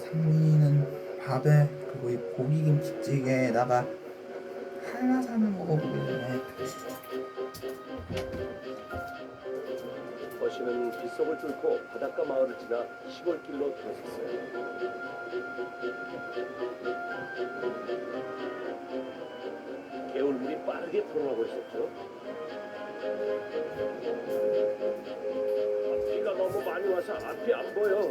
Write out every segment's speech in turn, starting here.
상민이는 밥에 그리고 이 고기김치찌개에다가 한라산을 먹어보겠네. 거시는 빗속을 뚫고 바닷가 마을을 지나 시골길로 들어섰어요. 개울물이 빠르게 불어나고 있었죠. 비가 너무 많이 와서 앞이 안 보여.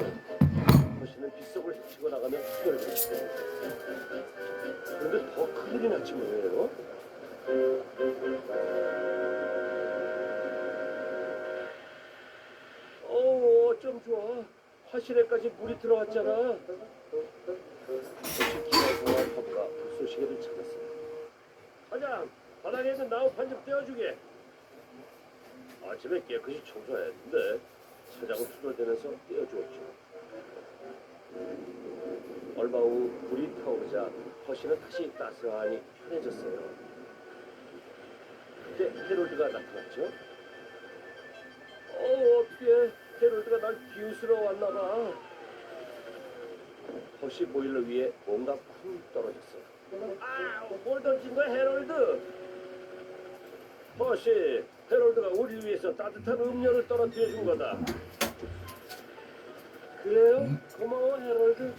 거시는 빗속을 헤치고 나가며 뛰어들었어요. 그런데 더 큰일이 났지 뭐예요. 어쩜 좋아. 화실에까지 물이 들어왔잖아. 거시 기와서와 법과 불쏘시개를 찾았어요. 사장, 바닥에 있는 나무판 좀 떼어주게. 아침에 깨끗이 청소했는데 사장은 투덜대면서 떼어주었죠. 얼마 후 불이 타오르자 허씨는 다시 따스하니 편해졌어요. 그때 헤롤드가 나타났죠. 어떻게 헤롤드가 날 비웃으러 왔나봐. 허씨 보일러 위에 뭔가 쿵 떨어졌어요. 뭘 던진 거야 헤롤드? 허씨, 헤롤드가 우리 위해서 따뜻한 음료를 떨어뜨려 준 거다. 그래요? 고마워 헤롤드.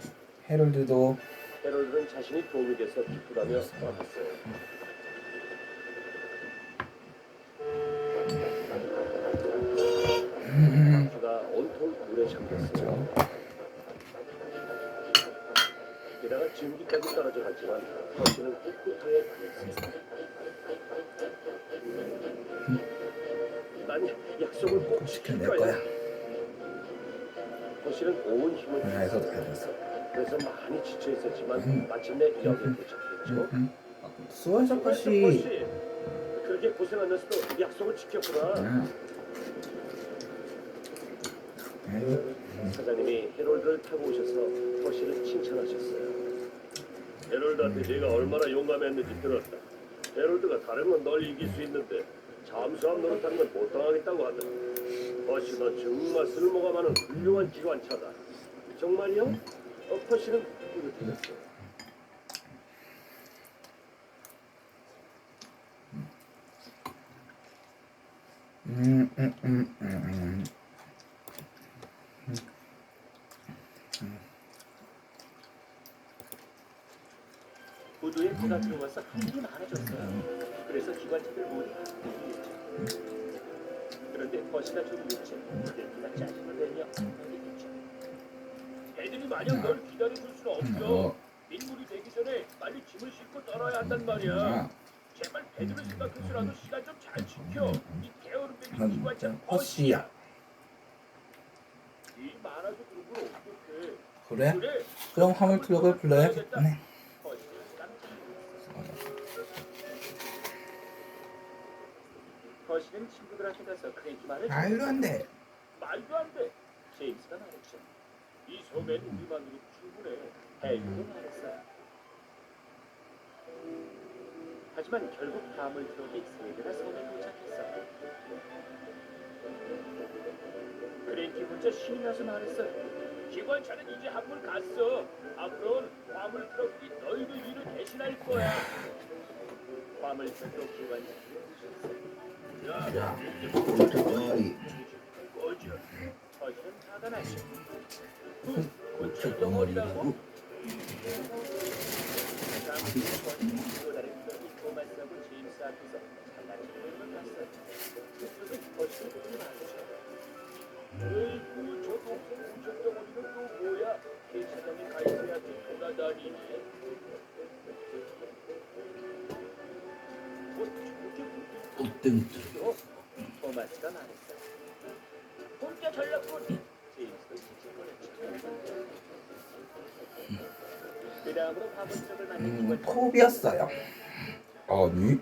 헤롤드는 자신이 도움이 돼서 기쁘다며 떠났어요. 박쥐가 온통 물에 잠겼어요. 게다가 증기까지 떨어져 갔지만 허씨는 꿋꿋하게 다녔어요. 난 약속을 꼭 지킬 거야. 허씨는 온 힘을 해서 다녔어. 그래서 많이 지쳐 있었지만 마침내 여기에 도착했죠. 수원석 씨 그렇게 고생하면서도 약속을 지켰구나. 사장님이 헤롤드를 타고 오셔서 허씨를 칭찬하셨어요. 헤롤드한테 네가 얼마나 용감했는지 들었다. 헤롤드가 다른 건 널 이길 수 있는데 잠수함 노릇하는 건 못 당하겠다고 하더라. 허씨 너 정말 쓸모가 많은 훌륭한 기관차다. 정말요? 허씨는 뿌듯해졌어요. 구두에 비가 들어와서 한이 많아졌어요. 그래서 기관차들 모두 이겼죠. 그런데 허씨가 좀 늦지 그들보다 짜증을 내며 얘기했죠. 애들이 마냥 널 기다려줄 수는 없어. 민물이 되기 전에 빨리 짐을 싣고 떠나야 한단 말이야. 제발 배들을 생각해서라도 시간 좀 잘 지켜. 이 게으름뱅이 기관차 허씨야. 일 많아서 그런 걸 어떡해. 그래? 그럼 화물 트럭을 불러야겠네. 허씨는 친구들한테 가서 크랭키 말을 말도 안 돼. 말도 안 돼. 제임스가 말했죠. 이 섬엔 우리만으로 충분해. 헬도 말했어요. 하지만 결국 밤을 트럭이 세 대나 섬에 도착했어요. 크랭키 혼자 신이 나서 말했어요. 기관차는 이제 한물 갔어. 앞으로는 화물 트럭이 너희들 일을 대신할 거야. 화물 트럭 기관차를 부셨어요. 야, 골칫덩어리. 꺼져. 허시는 화가 나죠. 골칫덩어리라고? 토마스하고 제임스 앞에서 장난치는 걸 봤어요. 그쪽은 허시를 보지 말죠. 에이구, 저 동생 골칫덩어리는 또 뭐야? 대차장에 가이드한테 돌아다니니. 으뜸. 토마스가 말했어요. 혼자 잘났군. 제임스도 칭칭거렸죠. 그 다음으로 화물트럭을 만든 톱이었어요. 아니?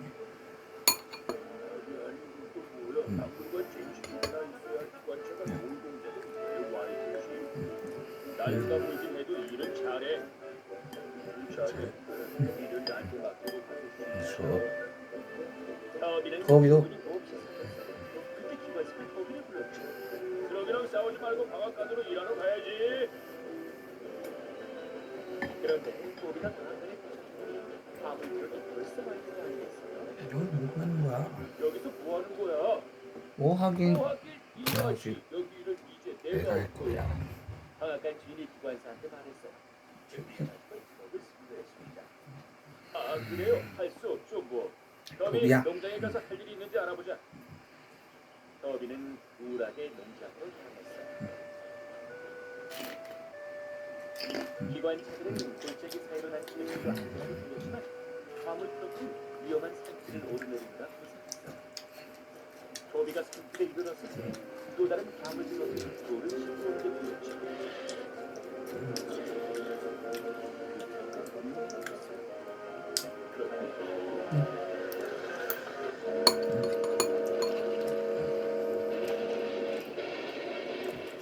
나이가 물긴 해도 일은 잘해. 일을 나한테 맡기고 거기도 그때 기관식은 터비를 불렀죠. 트럭이랑 싸우지 말고 방앗간으로 일하러 가야지. 그런데 토비가 강간에 빠졌더니 화물트럭이 벌써 와 있는 거 아니겠어요? 여기 뭐 하는 거야? 여기서 뭐 하는 거야? 뭐 하긴 하긴 이 자식 여기는 이제 내가 내가 할 거야. 방앗간 주인이 기관사한테 말했어요. 트럭을 승인했습니다. 아 그래요? 할 수 없죠 뭐. 더비 토비야. 농장에 가서 할 일이 있는지 알아보자. 더비는 우울하게 농장으로 향했어요. 기관차들은 골짜기 사이로 난 길을 안전하게 들렸지만 화물트럭은 위험한 산길을 오르내리느라 고생했어요. 더비가 산길에 이르렀을 때 또 다른 화물트럭이 돌을 싣고 오게 되었죠.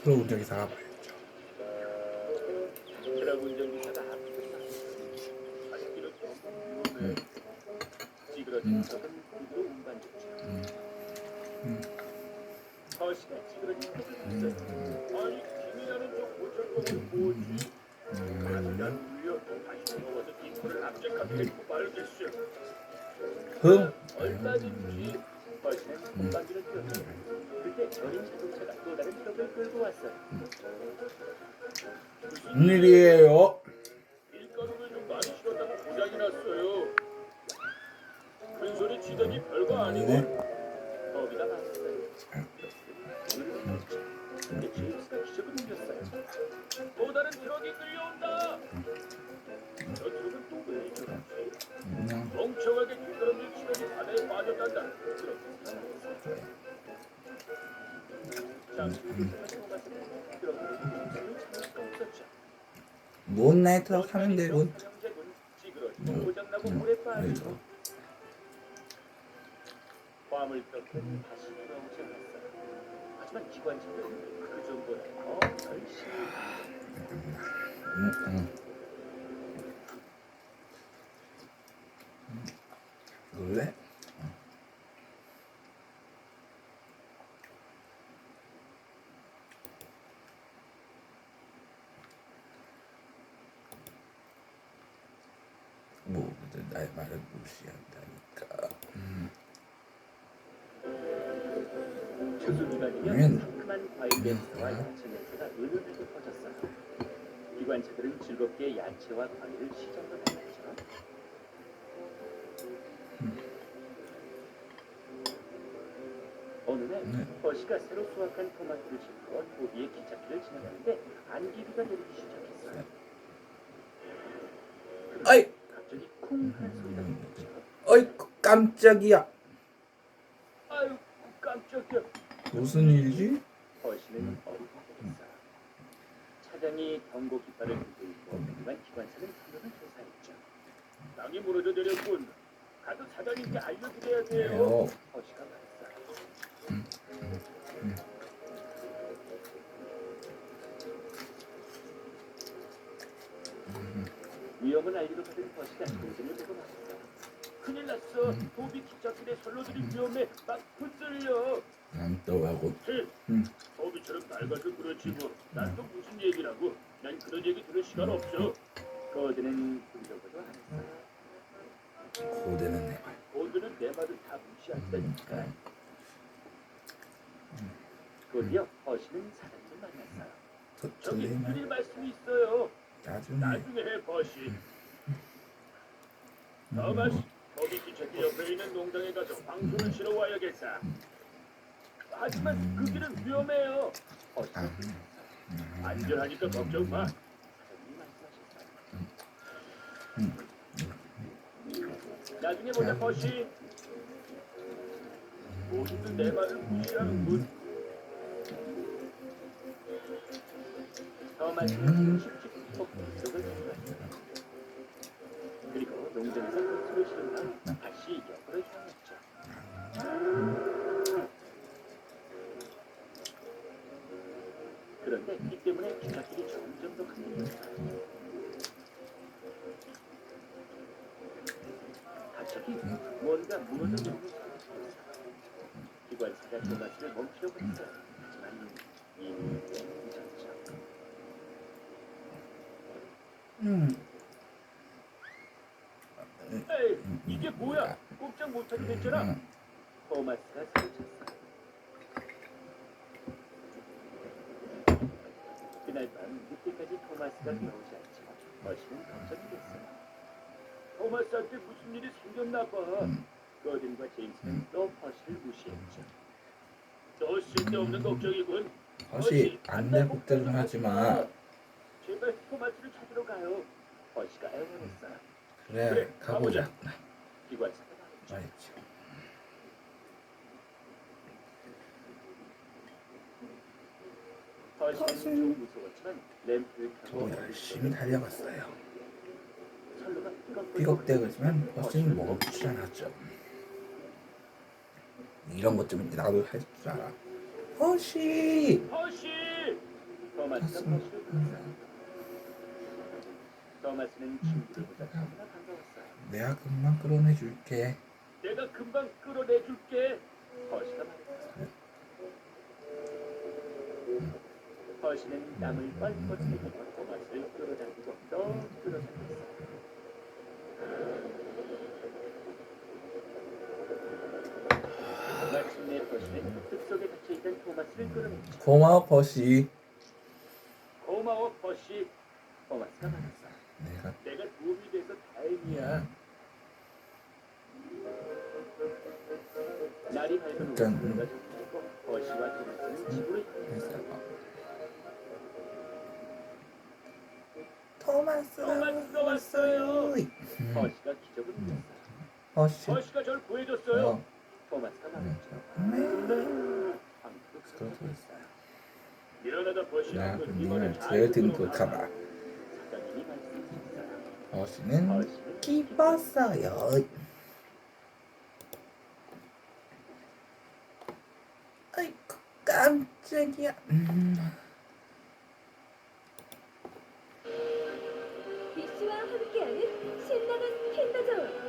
서로 운전기사가 말했죠. 트럭 운전기사가 앞으로 나섰습니다. 갓길은 너무 위험해. 찌그러진 트럭은 뒤로 운반됐죠. 허시가 찌그러진 트럭을 봤어요. 아니 힘이 나는 저 고철봉은 뭐지? 가슴이 울려 다시 넘어서 뒷골을 납작하게 했고 말겠어. 얼마든지 허시는 공방기를 뛰었죠. 그때 어린 자동차가 또 다른 트럭을 끌고 왔어요. 무슨 일이에요? 밀가루를 좀 많이 실었다고 고장이 났어요. 큰 소리 치더니 별거 아니고. 더비가 말했어요. 근데 제임스가 기적을 누렸어요. 또 다른 트럭이 끌려온다. 저 트럭은 또 왜 저러지? 멍청하게 뒷걸음질 치더니 바다에 빠졌단다. 그렇게 생각했어요. 잠시 후 도착한 토마스는 트럭을 참을 수가 없었죠. 뭔 나이트로 하면 되고. 찌그러지고 고장나고 물에 빠지고 화물트럭은 다시 돌아오지 않았어요. 하지만 기관차들은 그 전보다 더 열심히 놀래? 뭐 나의 말을 무시한다니까. 조수기관이면 상큼한 과일 냄새와 야채 냄새가 은은하게 퍼졌어요. 기관차들은 즐겁게 야채와 과일을 시장으로 나갔죠. 어느 날 버시가 새로 수확한 토마토를 싣고 도비의 기찻길을 지나가는데 안개비가 내리기 시작했어요. 어이! 갑자기 쿵 한 소리가 들렸죠. 어이 깜짝이야. 아유 깜짝이야. 무슨 일이지? 버시는 어리버리했어요. 차장이 경고 깃발을 들고 있고 하지만 기관차는 상황을 조사했죠. 땅이 무너져 내렸군. 가서 사장님께 알려드려야 돼요. 버시가 말했어요. 위험을 알리러 가던 버시가 동생을 보고 말했어요. 큰일 났어. 도비 기찻길에 선로들이 위험해. 막 붙들려. 난 또 하고. 도비처럼 낡아서 그렇지 뭐. 난 또 무슨 얘기라고. 난 그런 얘기 들을 시간 없어. 거드는 불려고도 안 했어요. 고대는 내 말. 거드는 내 말을 다 무시한다니까. 곧이어 버시는 사장님을 만났어요. 저기 내 말. 드릴 말씀이 있어요. 나중에 해 버시. 더마시, 도비 기찻길 옆에 있는 농장에 가서 황소를 실어 와야겠다. 하지만 그 길은 위험해요. 버시. 안전하니까 걱정 마. 사장님이 말씀하셨어요. 나중에 보자 버시. 모두들 내 말을 무시하는군. 더마시는 쉽게 속속을 들어갔어요. 그리고 농장에서 황소를 실은 다음 다시 역으로 향했죠. 그런데 이 때문에 기찻길이 점점 더 흔들렸어요. 갑자기 뭔가 무너져 내리는 소리가 들렸어요. 기관사가 토마스를 멈추려고 했어요. 하지만 이미 늦었죠. 뭐야? 꼼짝 못하게 됐잖아. 토마스가 소리쳤어. 그날 밤 늦게까지 토마스가 들어오지 않자 버시는 걱정이 됐어요. 토마스한테 무슨 일이 생겼나 봐. 거든과 제임스는 또 버시를 무시했죠. 너 쓸데없는 걱정이군. 버시 안돼 좀 하지마. 제발 토마스를 찾으러 가요. 버시가 애원했어요. 그래 가보자. 기관차가 말했죠. 말했지. 버시는 좀 무서웠지만 램프를 타고 저도 열심히 달려갔어요. 철로가 삐걱대지만 버스는 뭐가 붙지 않았죠. 이런 것 좀 나도 할 줄 알아. 버시! 버시! 토마스가 버시를 불렀어요. 토마스는 친구를 보자 너무나 반가웠어요. 내가 금방 끌어내줄게. 내가 금방 끌어내줄게. 버시가 말했어요. 버시는 땀을 뻘뻘 흘리고 토마스를 끌어당기고 또 끌어당겼어요. 마침내 버시는 흙속에 닫혀있던 토마스를 끌어냈죠. 고마워 버시. 고마워 버시. 토마스가 말했어요. 내가 도움이 돼서 다행이야. 날이 밝은 후 일단, 그가 접근했고 버시와 토마스는 집으로 향했어요. 토마스가 왔어요. 버시가 기적을 누렸어요. 버시. 버시가 절 구해줬어요. 토마스가 말했죠. 아무도 그렇겠어요. 일어나다 버시는 그 님을 잘 제일 듣도록 든든하다. 하라. 사장님이 말씀하셨어요. 버시는 기뻤어요. 아이고 깜짝이야. 비씨와 함께하는 신나는 팬더존.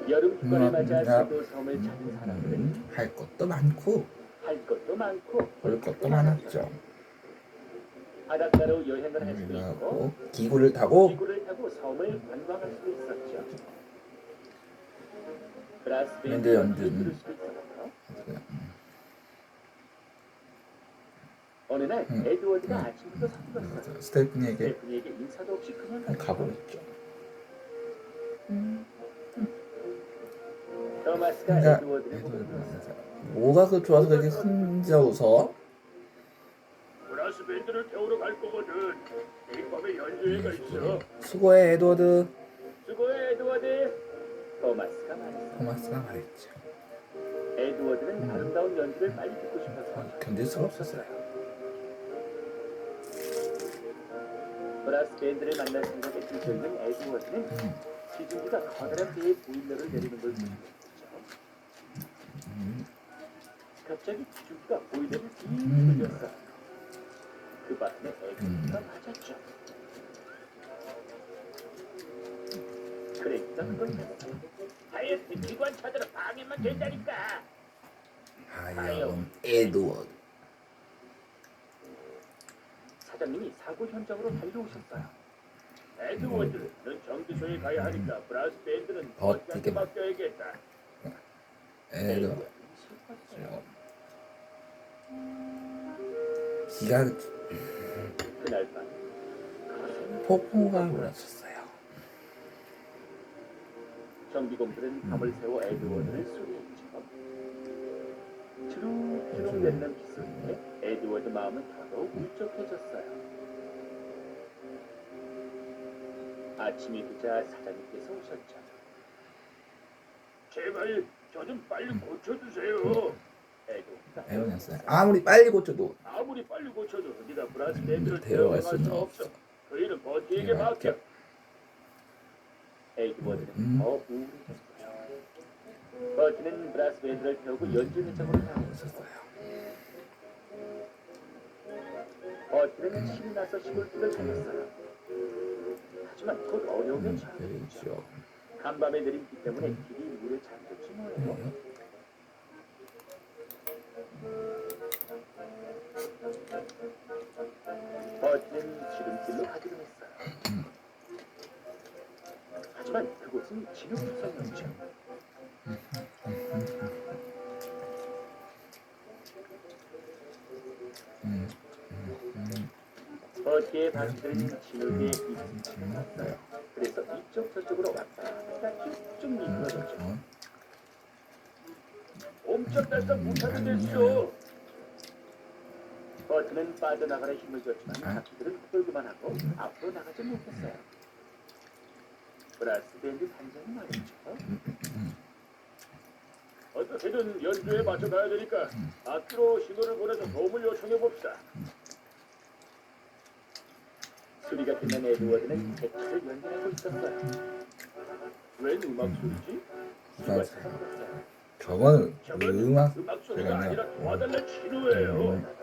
여름 휴가를 맞아 새도 섬을 찾은 사람들은 할 것도 많고 할 것도 많고 볼 것도 많았죠. 바닷가로 여행을 할 수도 있고 그리고 기구를 타고 기구를 타고 섬을 관광할 수도 있었죠. 브라스 밴드 밴드 연주는 연주를 수도 있었고요. 어느 날 에드워드가 아침부터 서툴렀어요. 스테프니에게 스테프니에게 인사도 없이 그냥 갔죠. 가버렸죠. 토마스가 그러니까 에드워드를 보고 물었어요. 뭐가 그 좋아서 그렇게 혼자 웃어? 브라스 밴드를 태우러 갈 거거든. 내일 밤에 연주회가 있어. 수고해 에드워드. 수고해 에드워드. 토마스가 말했어. 토마스가 말했죠. 에드워드는 아름다운 연주를 빨리 듣고 싶어서 견딜 수가 없었어요. 브라스 밴드를 만날 생각에 들떠있는 에드워드는 지중기가 커다란 배에 보일러를 내리는 걸 보였죠. 갑자기 지중기가 보일러를 빙 돌렸어요. 그 바람에 에드워드가 맞았죠. 그러니까 그걸 했어요. 하여튼 기관차들은 방해만 된다니까. 하여운 에드워드. 사장님이 사고 현장으로 달려오셨어요. 에드워드, 넌 정비소에 가야 하니까 브라스 밴드는 버스한테 맡겨야겠다. 에드워드. 기가 그날 밤 폭풍우가 몰아쳤어요. 정비공들은 밤을 새워 에드워드를 수리했죠. 주룩주룩 내리는 빗소리에 에드워드 마음은 더더욱 울적해졌어요. 아침이 되자 사장님께서 오셨죠. 제발 저 좀 빨리 고쳐주세요. 에드워드가 애원했어요. 아무리 빨리 고쳐도 아무리 빨리 고쳐도 네가 브라스 밴드를 데려갈 데려갈 수는 수는 없어. 없어. 그 일은 버티에게 맡겨. 에드워드는 더 우울해졌어요. 버티는 브라스 밴드를 태우고 연주 현장으로 향했었어요. 버티는 신이 나서 시골길을 달렸어요. 하지만 곧 어려움에 처했죠. 그렇죠. 간밤에 내린 비 때문에 길이 물에 잠겼지 뭐예요. 버티는 지름길로 가기로 했어요. 그것은 진흙 구성이었죠. 버스의 바퀴들은 진흙에 있었어요. 그래서 이쪽 저쪽으로 왔다 갔다 쭉 미끄러졌죠. 옴짝달싹 못하게 됐어. 버스는 빠져나가려 힘을 줬지만 바퀴들은 헛돌기만 하고 앞으로 나가지 못했어요. 브라스 밴드 단장이 말이죠. 어떻게든 연주에 맞춰가야 되니까 악기로 신호를 보내서 도움을 요청해 봅시다. 소리가 끝난 에드워드는 백지를 연결하고 있었어요. 웬 음악 소리지? 누가 찾아봤어요. 저건 음악 소리가 아니라 도와달라는 신호예요.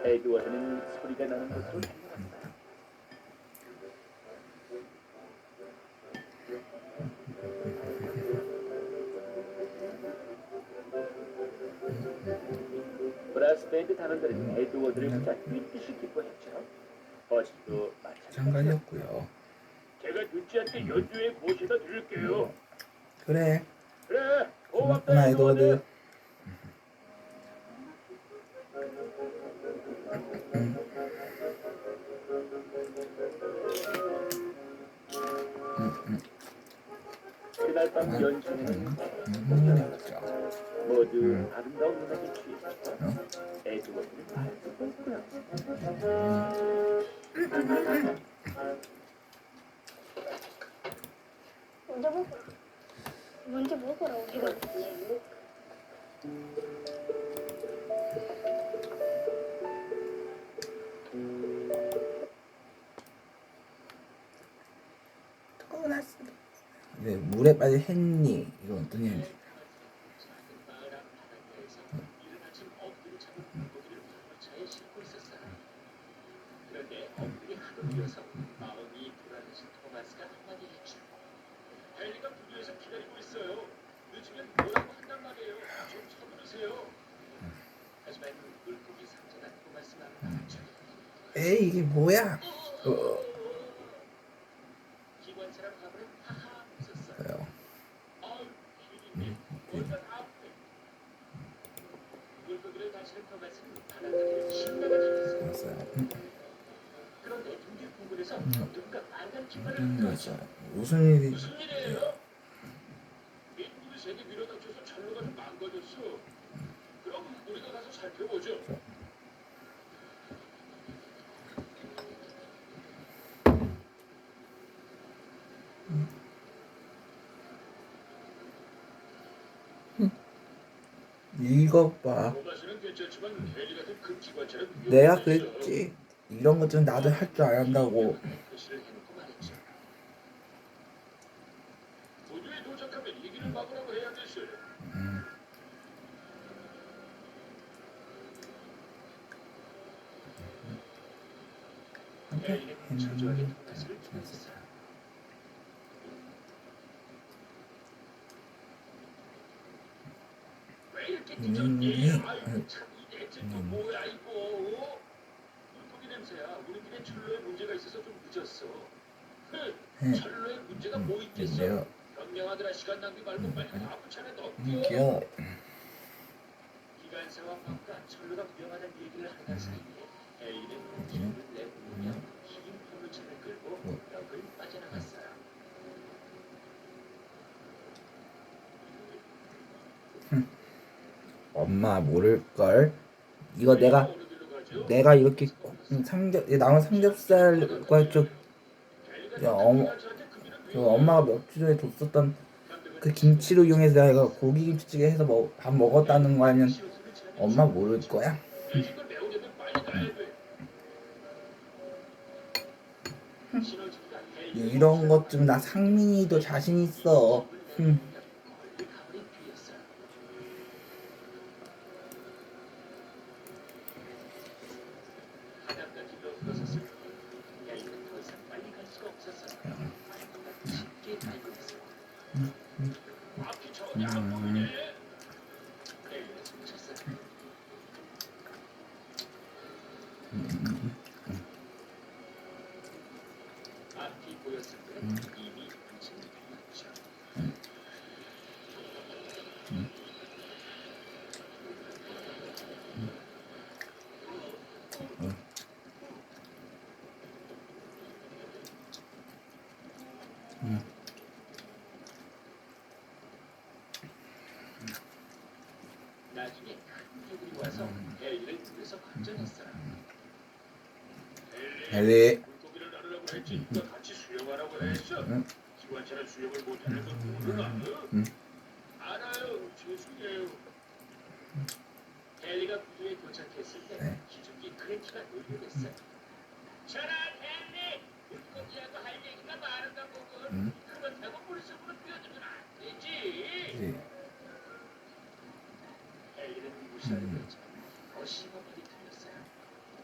에드워드는 소리가 나는 곳으로 달려갔어요. 브라스 밴드 단원들은 에드워드를 보자 뛰듯이 기뻐했죠. 버스도 마찬가지였고요. 마찬가지였고요. 제가 늦지 않게 연주에 모셔다 드릴게요. 그래. 그래, 고맙구나 고맙다 에드워드. 에드워드. 그날 밤 연주는 진짜. 모두 아름다운 음악에 취했죠. 에드워드는 말도 없고요. 먼저 먹으라고 해가지고. 떠났어. 이제 물에 빠진 헨리 이건 어떤 얘기지? 그런데 엉덩이 하도 밀어서 마음이 불안해진 토마스가 한마디 했죠. 헨리가 부두에서 기다리고 있어요. 늦으면 뭐라고 한단 말이에요. 좀 서두르세요. 하지만 물고기 상자가 토마스가 나왔죠. 에이 이게 뭐야? 기관사람 화분은 하하 웃었어요. 그래요. 아우, 피디님, 뭔가 아프네. 물고기를 다시는 토마스는 바닷가를 신나게 달렸어요. 알았어요. 그런데 등뒤 부근에서 누군가 빨간 깃발을 들었죠. 알았어요. 무슨 일이? 무슨 일이에요? 빗물이 세게 밀어닥쳐서 철로가 좀 망가졌어. 그럼 우리가 가서 살펴보죠. 이것 봐. 토마스는 괜찮지만 헨리 같은 큰 기관차는 내가 위험했어. 그랬지. 이런 것 좀 나도 할 줄 안 한다고. 표시를 해놓고 말했죠. 부두에 도착하면 이 길을 막으라고 해야겠어. 헨리는 철저하게 토마스를 조였어요. 왜 이렇게 늦었니? 아이고 참 이 대체 또 뭐야 이거? 물고기 냄새야. 우리 길에 철로에 문제가 있어서 좀 늦었어. 철로에 문제가 뭐 있겠어? 내가 현명하더라. 시간 낭비 말고 빨리 아부차에 넣어. 귀여워. 기관사와 박과 철로가 위험하다는 얘기를 하는 사이에 헨리는 힘을 내보며 긴 포르차를 끌고 벽을 빠져나갔어요. 엄마 모를걸. 이거 내가 이렇게 남은 삼겹살과 그 엄마가 몇 주 전에 줬었던 그 김치를 이용해서 내가 고기 김치찌개 해서 밥 먹었다는 거 아니면 엄마 모를 거야? 이런 것 좀 나 상민이도 자신 있어. 앞이 보였을 때는 이미 헬리를 위해서 걱정했어요. 헬리. 물고기를 나르라고 했지. 누가 같이 수영하라고 했어. 기관차는 수영을 못하는 건 모르나? 알아요. 죄송해요. 헬리가 구조에 도착했을 때 네. 기죽기 크래키가 놀려댔어요. 저런 헬리! 물고기하고 할 얘기가 많은가 보군. 그렇다고 물속으로 뛰어들면 안 되지. 헬리는 무시하는 거였지만 더 심한 일이 들렸어요.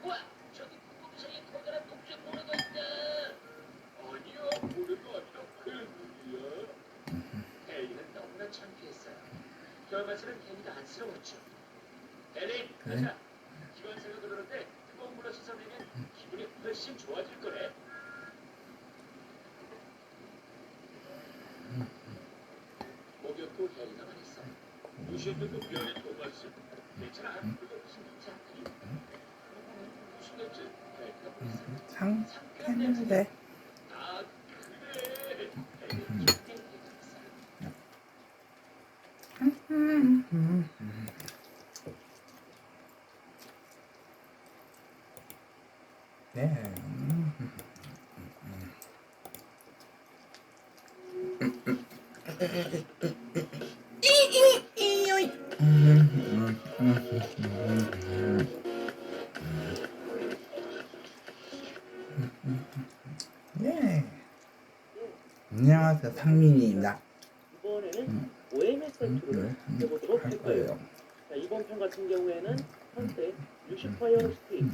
우와! 저기 물고기 사이에 커다란 독재 모래가 있다. 아니야, 모래가 아니라 괴물이야. 헬리는 너무나 창피했어요. 결과적으로 헬리가 안쓰러웠죠. 헬리, 가자. 기관사가 그러는데 뜨거운 물로 씻어내면 기분이 훨씬 좋아질 거래. 목욕도 헬리가 말했어. 무시했는데 미안해, 토마스. 괜찮아, 그게 무슨 냄새 안 나니? 무슨 냄새? 헬리가 말했어. 상했는데. 아, 그래. 헬리는 좋게 얘기했어요. 네. 네. 안녕하세요, 상민이입니다. 이번에는 OMS 컨트롤을 해보도록 할 거예요. 자, 이번 편 같은 경우에는 현재 루시파이어 스트릿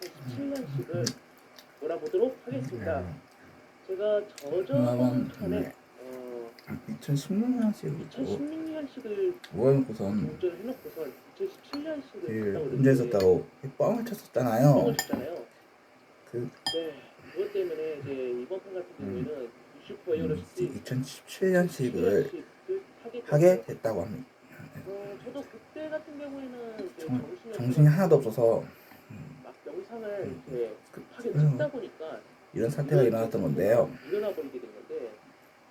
2017년식을 몰아보도록 하겠습니다. 제가 저저번 편에 2016년식으로 2016년식을 모의고선 공전을 해놓고선 2017년식을 갔다 문제 있었다고 뻥을 쳤었잖아요. 뻥을 쳤잖아요. 그 네, 그것 때문에 이제 이번 편 같은 경우에는 루시파이어 스트릿 2017년식을 하게 됐다고 합니다. 저도 그때 같은 경우에는 이제 정신이 하나도 없어서 막 영상을 이렇게 급하게 그래요. 찍다 보니까 이런 사태가 일어났던 건데요. 일어나 버리게 된 건데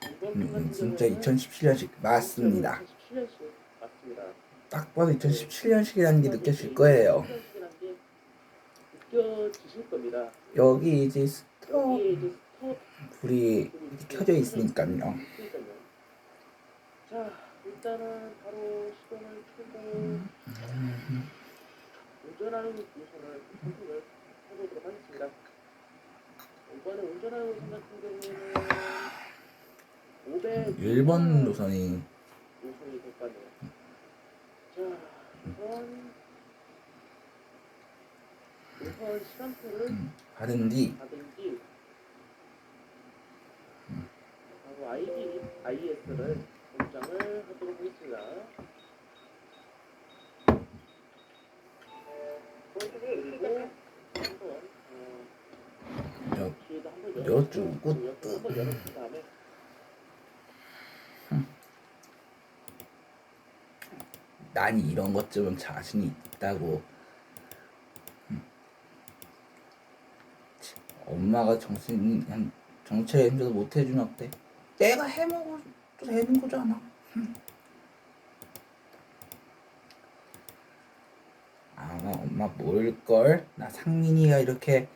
이번 편 같은 진짜 경우에는 2017년식 맞습니다. 2017년식 맞습니다. 딱 봐도 2017년식이라는 게 느껴질 거예요. 2017년식이라는 게 느껴지실 겁니다. 여기 이제 스톱 여기에 이제 스톱 불이 켜져 있으니까요. 그러니까요. 자, 일단은 바로 시동을 켜고 운전하는 노선을 선택을 해보도록 하겠습니다. 이번에 운전하는 노선 같은 경우에는 1번 노선이 노선이 될 거네요. 자, 우선 시간표를 받은 뒤 받은 뒤 바로 IS를 권장을 하도록 하겠습니다. 그리고 한번 뒤에도 한번 여쭈고 한번 열어준 다음에 난 이런 것쯤은 자신이 있다고. 엄마가 정체에 힘줘서 못 해주면 어때? 내가 해먹어도 되는 거잖아. 아, 엄마 모를걸? 나 상민이가 이렇게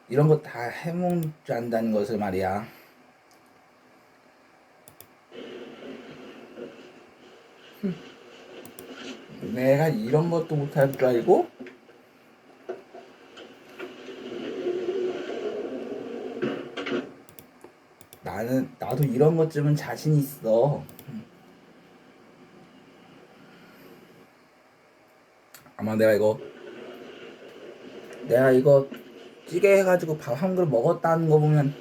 이런 거 다 해먹을 줄 안다는 것을 말이야. 내가 이런 것도 못할 줄 알고? 나도 이런 것쯤은 자신 있어. 아마 내가 이거 찌개 해가지고 밥 한 그릇 먹었다는 거 보면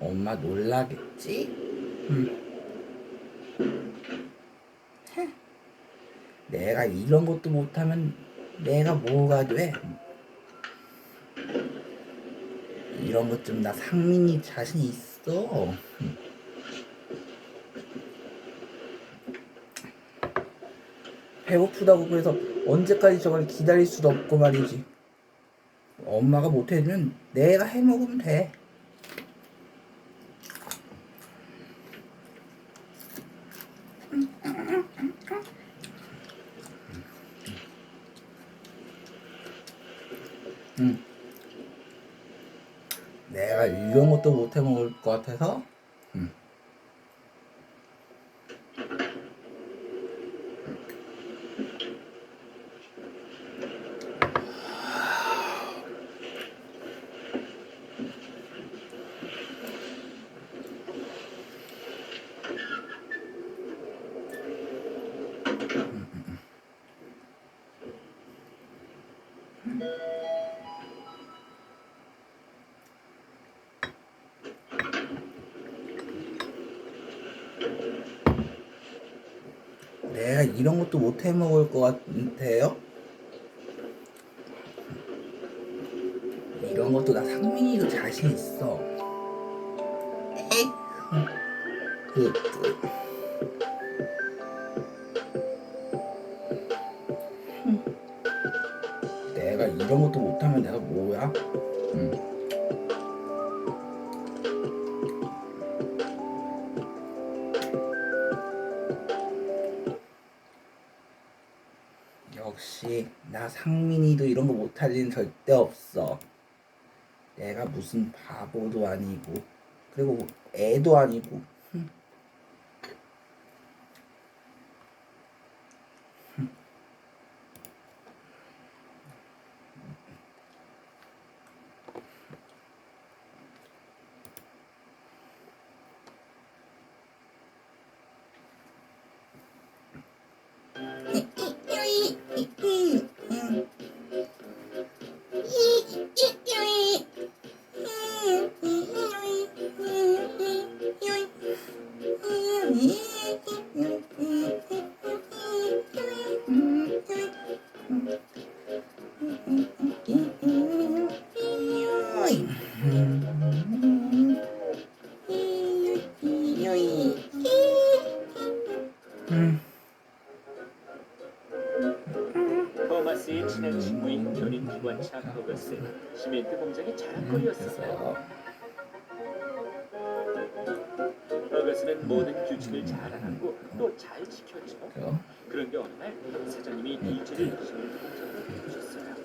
엄마 놀라겠지? 내가 이런 것도 못하면 내가 뭐가 돼? 이런 것 좀 나 상민이 자신 있어. 배고프다고 그래서 언제까지 저걸 기다릴 수도 없고 말이지. 엄마가 못해주면 내가 해먹으면 돼. 내가 이런 것도 못 해 먹을 것 같아서 내가 이런 것도 못 해 먹을 것 같아요. 이런 것도 나 상민이도 자신 있어. 에이. 내가 이런 것도 못하면 내가 뭐야? 역시 나 상민이도 이런 거 못할 일은 절대 없어. 내가 무슨 바보도 아니고 그리고 애도 아니고. 토마스의 친한 친구인 견인기관차 버거스, 시멘트 공장의 자랑거리였습니다. 버거스는 모든 규칙을 잘 알았고 또 잘 지켰죠. 그런데 어느 날 사장님이 디젤을 시멘트 공장으로 부르셨어요.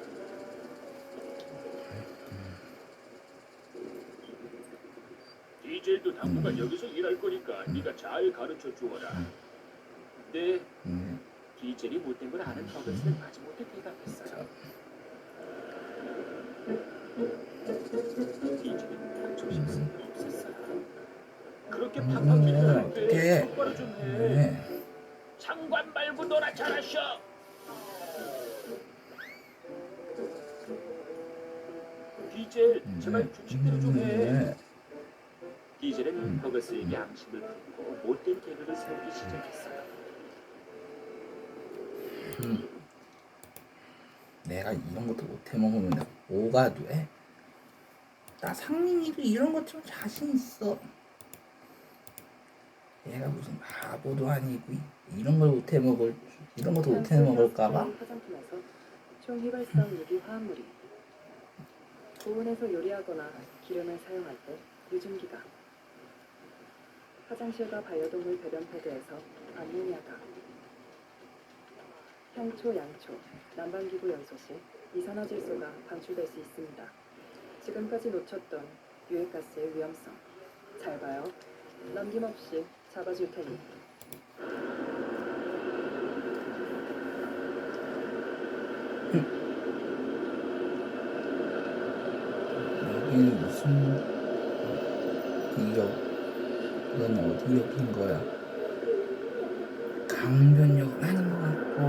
디젤도 당분간 여기서 일할 거니까 네가 잘 가르쳐 주어라. 네. 디젤이 못된 걸 아는 버거스는 마지못해 대답했어요. 디젤은 조심스러운 게 없었어요. 그렇게 팍팍 밀면 안 돼. 똑바로 좀 해. 상관 말고 너나 잘하셔. 디젤, 제발 규칙대로 좀 해. 디젤은 버거스에게 양심을 품고 못된 계획을 세우기 시작했어요. 내가 이런 것도 못 해 먹으면 내가 뭐가 돼? 나 상민이도 이런 것 좀 자신 있어. 얘가 무슨 바보도 아니고 이런 걸 못 해 먹을 이런 것도 못 해 먹을까봐? 화장품에서 총휘발성 유기 화합물이 고온에서 요리하거나 기름을 사용할 때 유증기가 화장실과 반려동물 배변 패드에서 암모니아가 향초, 양초, 난방기구 연소 시 이산화질소가 방출될 수 있습니다. 지금까지 놓쳤던 유해가스의 위험성 잘 봐요. 남김없이 잡아줄 테니. 여기는 무슨 역? 이건 어디 역인 거야? 강변역 하는 것 같고.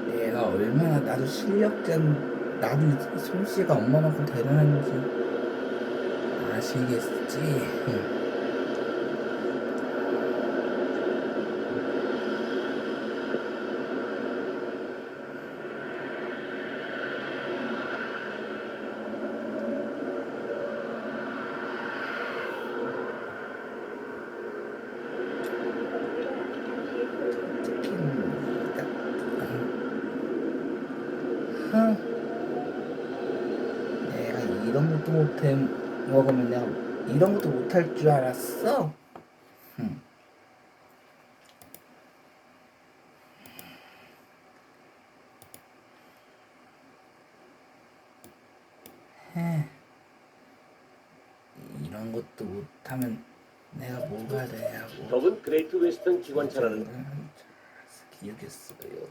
내가 얼마나 나도 실력자는 나도 솜씨가 엄마만큼 대단한지 아시겠지? 내가 이런 것도 못해 먹으면 내가 이런 것도 못할 줄 알았어? 해. 이런 것도 못하면 내가 뭐가 되냐고. 더군 그레이트 웨스턴 기관차라는 기억했어요.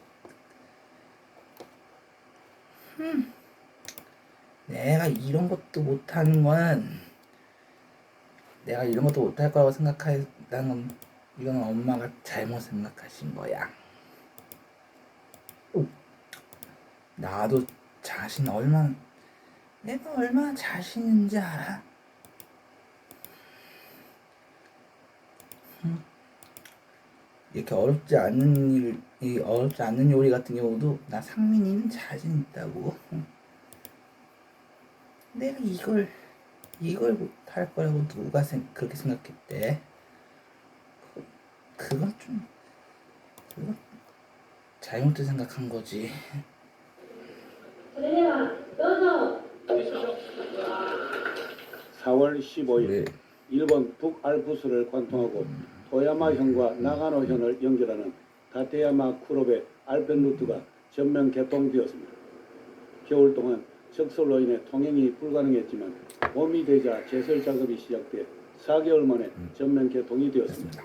내가 이런 것도 못하는 건 내가 이런 것도 못할 거라고 생각한다는 건 이건 엄마가 잘못 생각하신 거야. 나도 내가 얼마나 자신 있는지 알아? 이렇게 어렵지 않는 요리 같은 경우도 나 상민이는 자신 있다고. 내가 이걸 못할 거라고 누가 그렇게 생각했대? 그건 잘못된 생각한 거지. 4월 15일 왜? 일본 북알프스를 관통하고 토야마현과 나가노현을 연결하는 다테야마 쿠로베 알펜 루트가 전면 개통되었습니다. 겨울 동안 적설로 인해 통행이 불가능했지만 봄이 되자 제설 작업이 시작돼 4개월 만에 전면 개통이 되었습니다.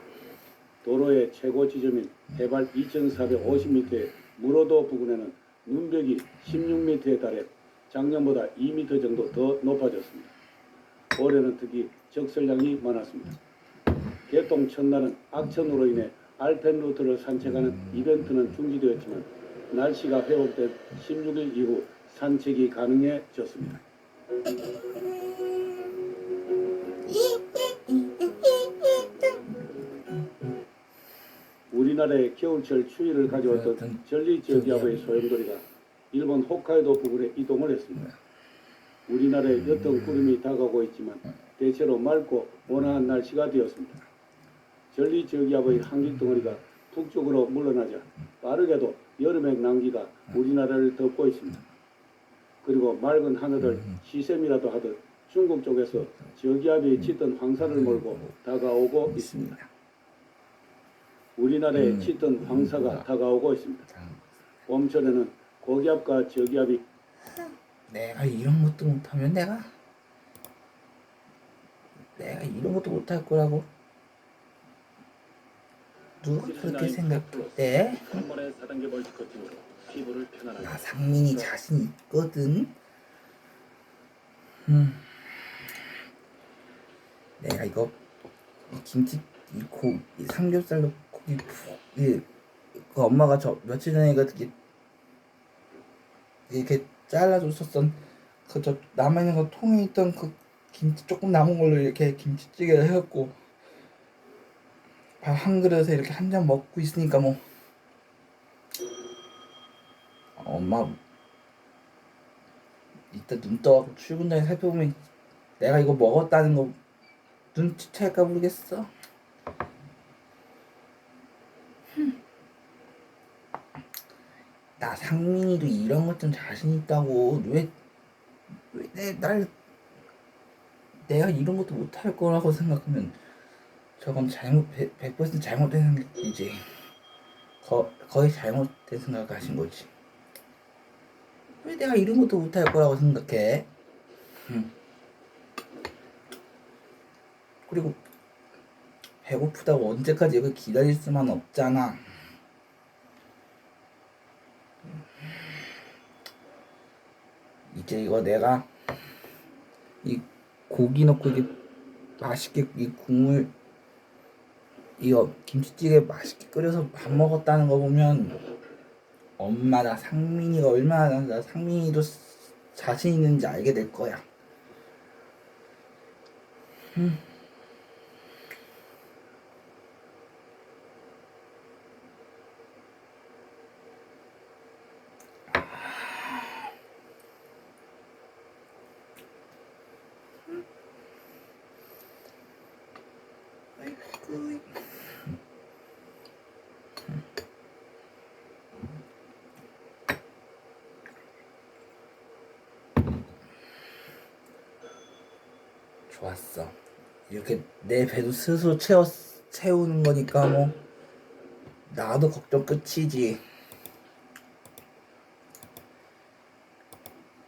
도로의 최고 지점인 해발 2,450m의 무로도 부근에는 눈벽이 16m에 달해 작년보다 2m 정도 더 높아졌습니다. 올해는 특히 적설량이 많았습니다. 개통 첫날은 악천후로 인해 알펜 루트를 산책하는 이벤트는 중지되었지만 날씨가 회복된 16일 이후 산책이 가능해졌습니다. 우리나라의 겨울철 추위를 가져왔던 전리 저기압의 소용돌이가 일본 홋카이도 부근에 이동을 했습니다. 우리나라에 옅은 구름이 다가오고 있지만 대체로 맑고 온화한 날씨가 되었습니다. 전리 저기압의 한기 덩어리가 북쪽으로 물러나자 빠르게도 여름의 난기가 우리나라를 덮고 있습니다. 그리고 맑은 하늘을 시샘이라도 하듯 중국 쪽에서 저기압이 짙은 황사를 몰고 다가오고 있습니다. 우리나라에 짙은 황사가 다가오고 있습니다. 봄철에는 고기압과 저기압이 내가 이런 것도 못하면 내가 이런 것도 못할 거라고 누가 그렇게 생각해? 한 번의 4단계 멀티 커팅으로 피부를 편안하게 나 상민이 자신 있거든. 내가 이거 이 김치 이 삼겹살 넣고 그 엄마가 저 며칠 전에 이렇게 잘라줬었던 그 저 남아있는 거 통에 있던 그 김치 조금 남은 걸로 이렇게 김치찌개를 해갖고 밥 한 그릇에 이렇게 한 잔 먹고 있으니까 뭐 엄마 이따 눈 떠갖고 출근 전에 살펴보면 내가 이거 먹었다는 거 눈치챌까 모르겠어. 나 상민이도 이런 것 좀 자신 있다고. 왜 내가 이런 것도 못할 거라고 생각하면 저건 100% 잘못된 생각이지. 거의 잘못된 생각을 하신 거지. 왜 내가 이런 것도 못할 거라고 생각해? 그리고 배고프다고 언제까지 이걸 기다릴 수만 없잖아. 이제 이거 내가 이 고기 넣고 이게 맛있게 이 국물 이거 김치찌개 맛있게 끓여서 밥 먹었다는 거 보면 엄마나 상민이가 얼마나 나 상민이도 자신 있는지 알게 될 거야. 좋았어. 이렇게 내 배도 스스로 채우는 거니까 뭐 나도 걱정 끝이지.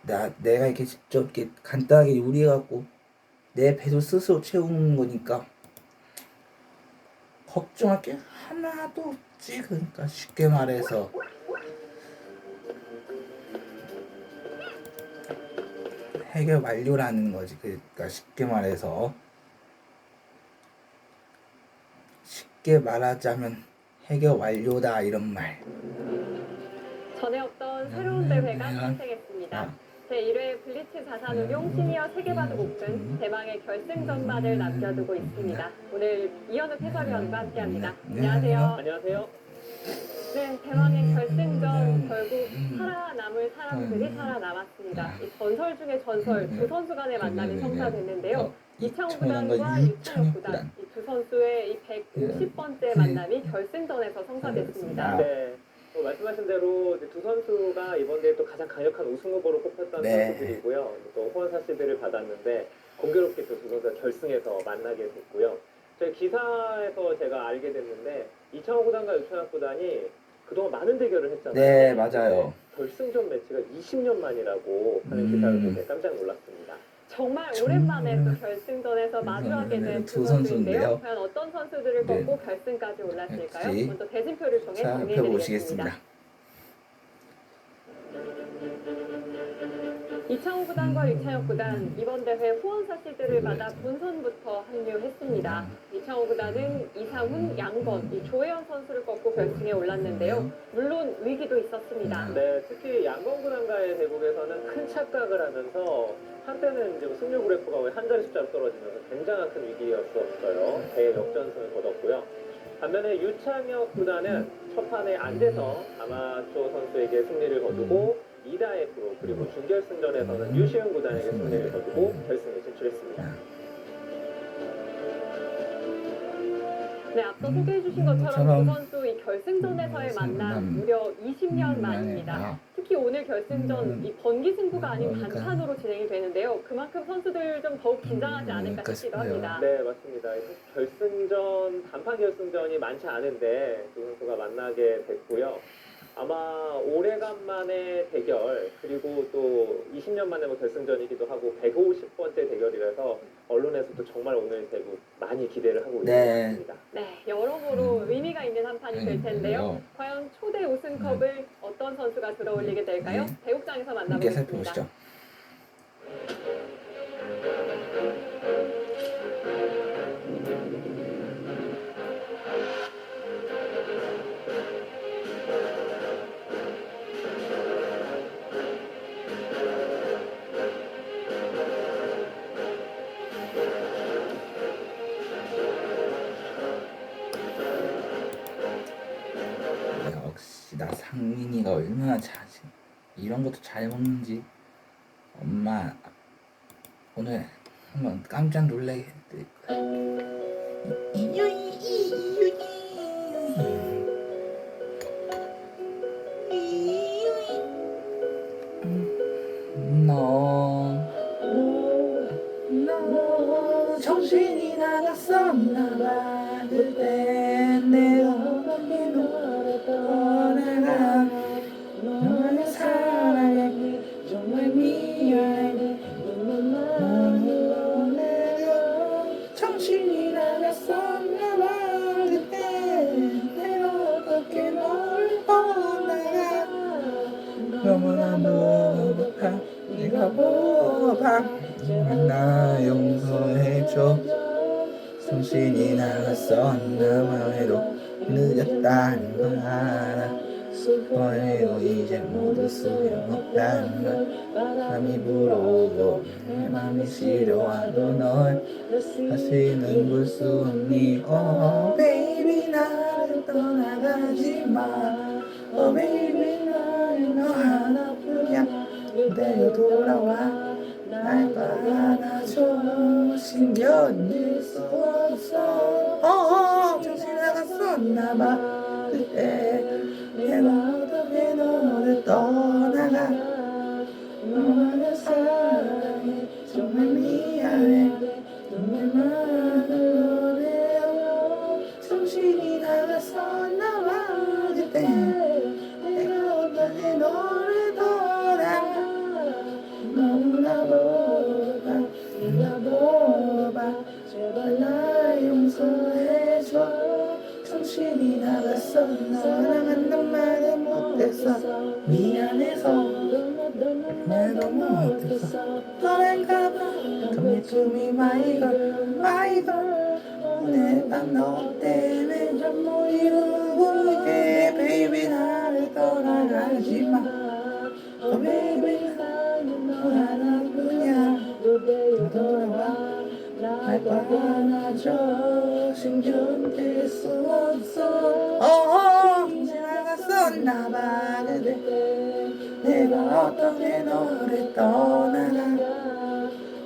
내가 이렇게 직접 이렇게 간단하게 요리해갖고 내 배도 스스로 채우는 거니까 걱정할 게 하나도 없지. 그러니까 쉽게 말해서 해결 완료라는 거지. 그러니까 쉽게 말하자면 해결 완료다 이런 말. 전에 없던 새로운 대회가 탄생했습니다. 제1회 블리츠 자산운용 시니어 세계바둑 오픈 대망의 결승전만을 남겨두고 있습니다. 오늘 이현욱 해설위원과 함께합니다. 안녕하세요. 안녕하세요. 네, 대망의 결승전 결국 살아남을 사람들이 살아남았습니다. 이 전설 중의 전설 두 선수 간의 만남이 성사됐는데요. 이창호 구단과 유창혁 구단 이 두 선수의 이 150번째 만남이 결승전에서 성사됐습니다. 네. 말씀하신 대로 이제 두 선수가 이번 대회 또 가장 강력한 우승 후보로 꼽혔던 네. 선수들이고요. 또 후원 사실들을 받았는데 공교롭게 또 두 선수가 결승에서 만나게 됐고요. 저희 기사에서 제가 알게 됐는데 이창호 구단과 유창혁 구단이 그동안 많은 대결을 했잖아요. 네, 맞아요. 결승전 매치가 20년 만이라고 하는 기사를 보고 깜짝 놀랐습니다. 정말 오랜만에 또 결승전에서 마주하게 된 두 두 선수인데요. 선수인데요. 과연 어떤 선수들을 네. 꺾고 결승까지 올랐을까요? 그렇지. 먼저 대진표를 통해 자, 정리해드리겠습니다. 펴보시겠습니다. 이창호 구단과 유창혁 구단 이번 대회 후원 사실들을 받아 본선부터 합류했습니다. 이창호 구단은 이상훈, 양건, 이 조혜연 선수를 꺾고 결승에 올랐는데요. 물론 위기도 있었습니다. 네, 특히 양건 구단과의 대국에서는 큰 착각을 하면서 한때는 이제 승률 그래프가 거의 한 자리 숫자로 떨어지면서 굉장한 큰 위기였었어요. 대회 역전승을 거뒀고요. 반면에 유창혁 구단은 첫 판에 안 돼서 아마추어 선수에게 승리를 거두고 2다의 프로 그리고 준결승전에서는 유시은 구단에게 승리를 거두고 결승에 진출했습니다. 네, 앞서 소개해주신 것처럼 두 선수 이 결승전에서의 만남 무려 20년 만입니다. 특히 오늘 결승전 이 번기 승부가 아닌 단판으로 진행이 되는데요. 그만큼 선수들 좀 더욱 긴장하지 않을까 싶기도 합니다. 네, 맞습니다. 결승전, 단판 결승전이 많지 않은데 두 선수가 만나게 됐고요. 아마 오래간만에 대결 그리고 또 20년 만에 뭐 결승전이기도 하고 150번째 대결이라서 언론에서도 정말 오늘 대국 많이 기대를 하고 있는 것 같습니다. 네, 여러모로 의미가 있는 한 판이 될 텐데요. 과연 초대 우승컵을 어떤 선수가 들어올리게 될까요? 대국장에서 함께 만나보겠습니다. 살펴보시죠. 역시 나 상민이가 얼마나 이런 것도 잘 먹는지 엄마 오늘 한번 깜짝 놀라게 해드릴 거야. 너 정신이 나갔었나봐. 그때 내가 어떻게 너를 떠나가. 너의 사랑에 정말 미안해. 너는 내가 정신이 나갔었나봐. 그때 내가 어떻게 너를 떠나가. 너무나 너무나 네가 보다 나 용서해줘. 정신이 나갔었나봐 해도 늦었다는 걸 알아. 슬퍼해도 이제 모두 소용없다는 걸. 바람이 불어오고 내 맘이 시려와도 널 다시는 볼 수 없니. Oh baby 나를 떠나가지 마. Oh baby 나는 너 하나뿐이야. 그대여 돌아와 날 안아줘. 신경질 수 없어. 정신 나갔었나봐. 그때 내가 어떻게 너를 떠나가. 너만을 사랑해 정말 미안해. 너만 노래요. 정신이 나갔었나봐. 그때 내가 어떻게 너를 떠나가. 정신이 나갔어. 너랑 한단 말은 못했어. 미안해서 말도 못했어. 너랄까봐 Come to me my girl my girl. 오늘 밤 너 때문에 잠 못 이루고 있게 baby 나를 떠나가지마. Oh baby 너 하나뿐이야. 너 돌아와 날 안아줘. 신경 뗄 수 없어. 지나갔었나봐. 그대 내가 어떻게 너를 떠나가.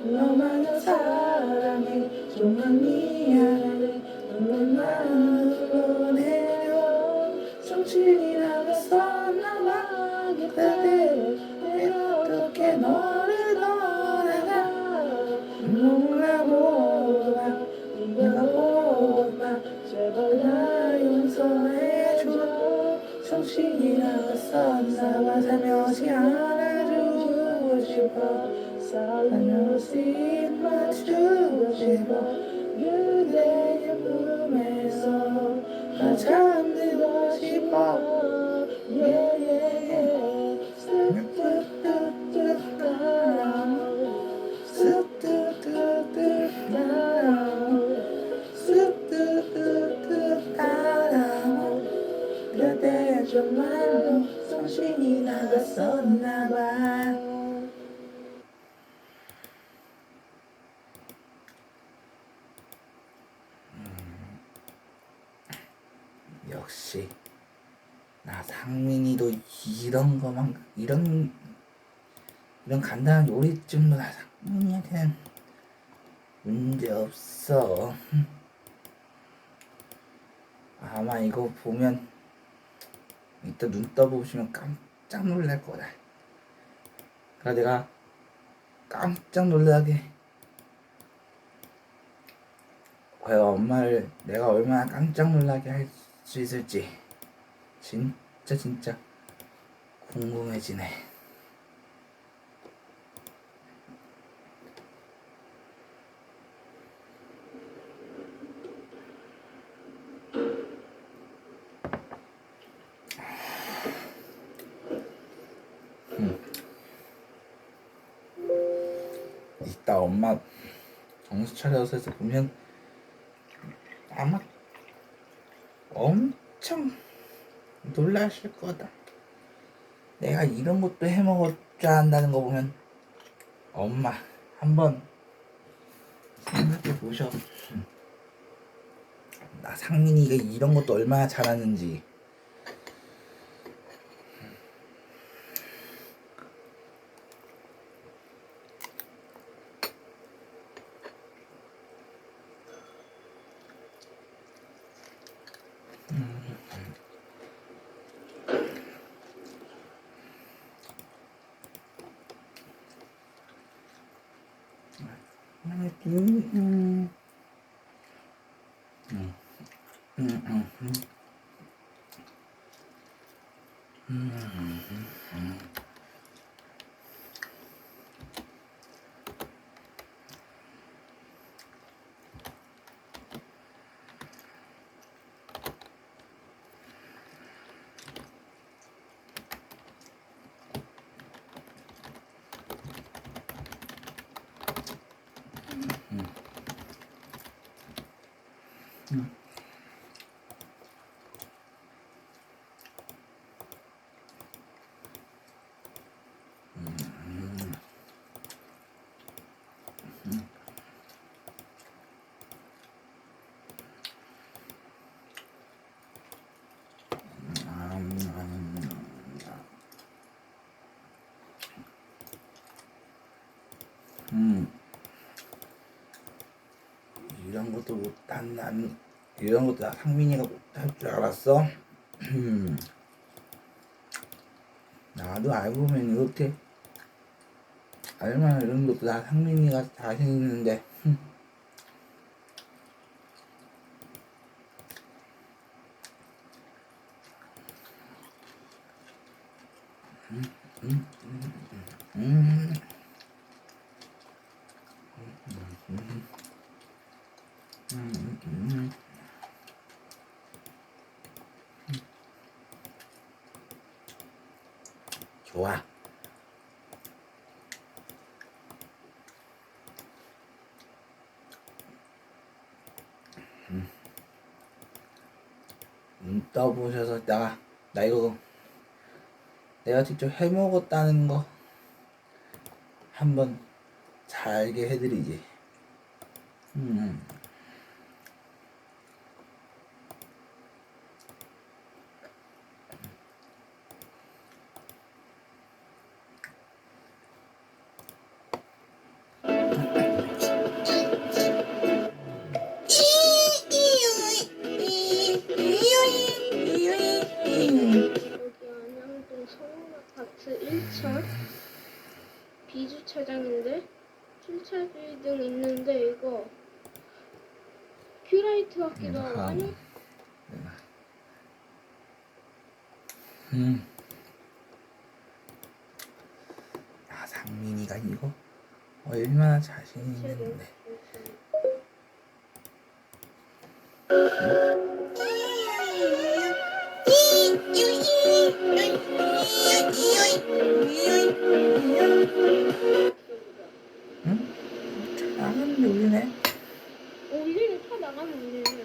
너만은 사랑해. 정말 미안해. 눈물만으로 내려 정신이 나갔었나봐. 그대 내가 어떻게 너를 떠나가. 몰라보아 내가 보아 제발 나 용서해줘. 정신이 나갔었나봐. 살며시 안아주고 싶어. 살며시 맞추고 싶어. 그대의 품에서 나 잠들고 싶어. 예예예 쓱쓱쓱쓱 그대 정말로 정신이 나갔었나봐. 역시 나 상민이도 이런 간단한 요리쯤도 나 상민이한테는 문제 없어. 아마 이거 보면 이따 눈 떠보시면 깜짝 놀랄 거다. 그러니까 내가 깜짝 놀라게 과연 엄마를 내가 얼마나 깜짝 놀라게 할 수 있을지 진짜 궁금해지네. 이따 엄마 정신 차려서 해서 보면 아마 엄청 놀라실 거다. 내가 이런 것도 해먹을 줄 안다는 거 보면 엄마 한번 생각해 보셔. 나 상민이가 이런 것도 얼마나 잘하는지. 이런 것도 못한 난 이런 것도 다 상민이가 못할 줄 알았어. 나도 알고 보면 이렇게 알만 이런 것도 다 상민이가 자신 있는데. 좋아. 눈 떠보셔서 나 이거 내가 직접 해 먹었다는 거 한번 잘 알게 해드리지. 여기 안양동 서울아파트 1층 B주차장인데 출차 빌딩 있는데 이거 큐라이트 같기도 하고 아니 상민이가 이거 얼마나 자신 있는데. 응? 나가는데 울리네. 울리는 차 나가면 울리네.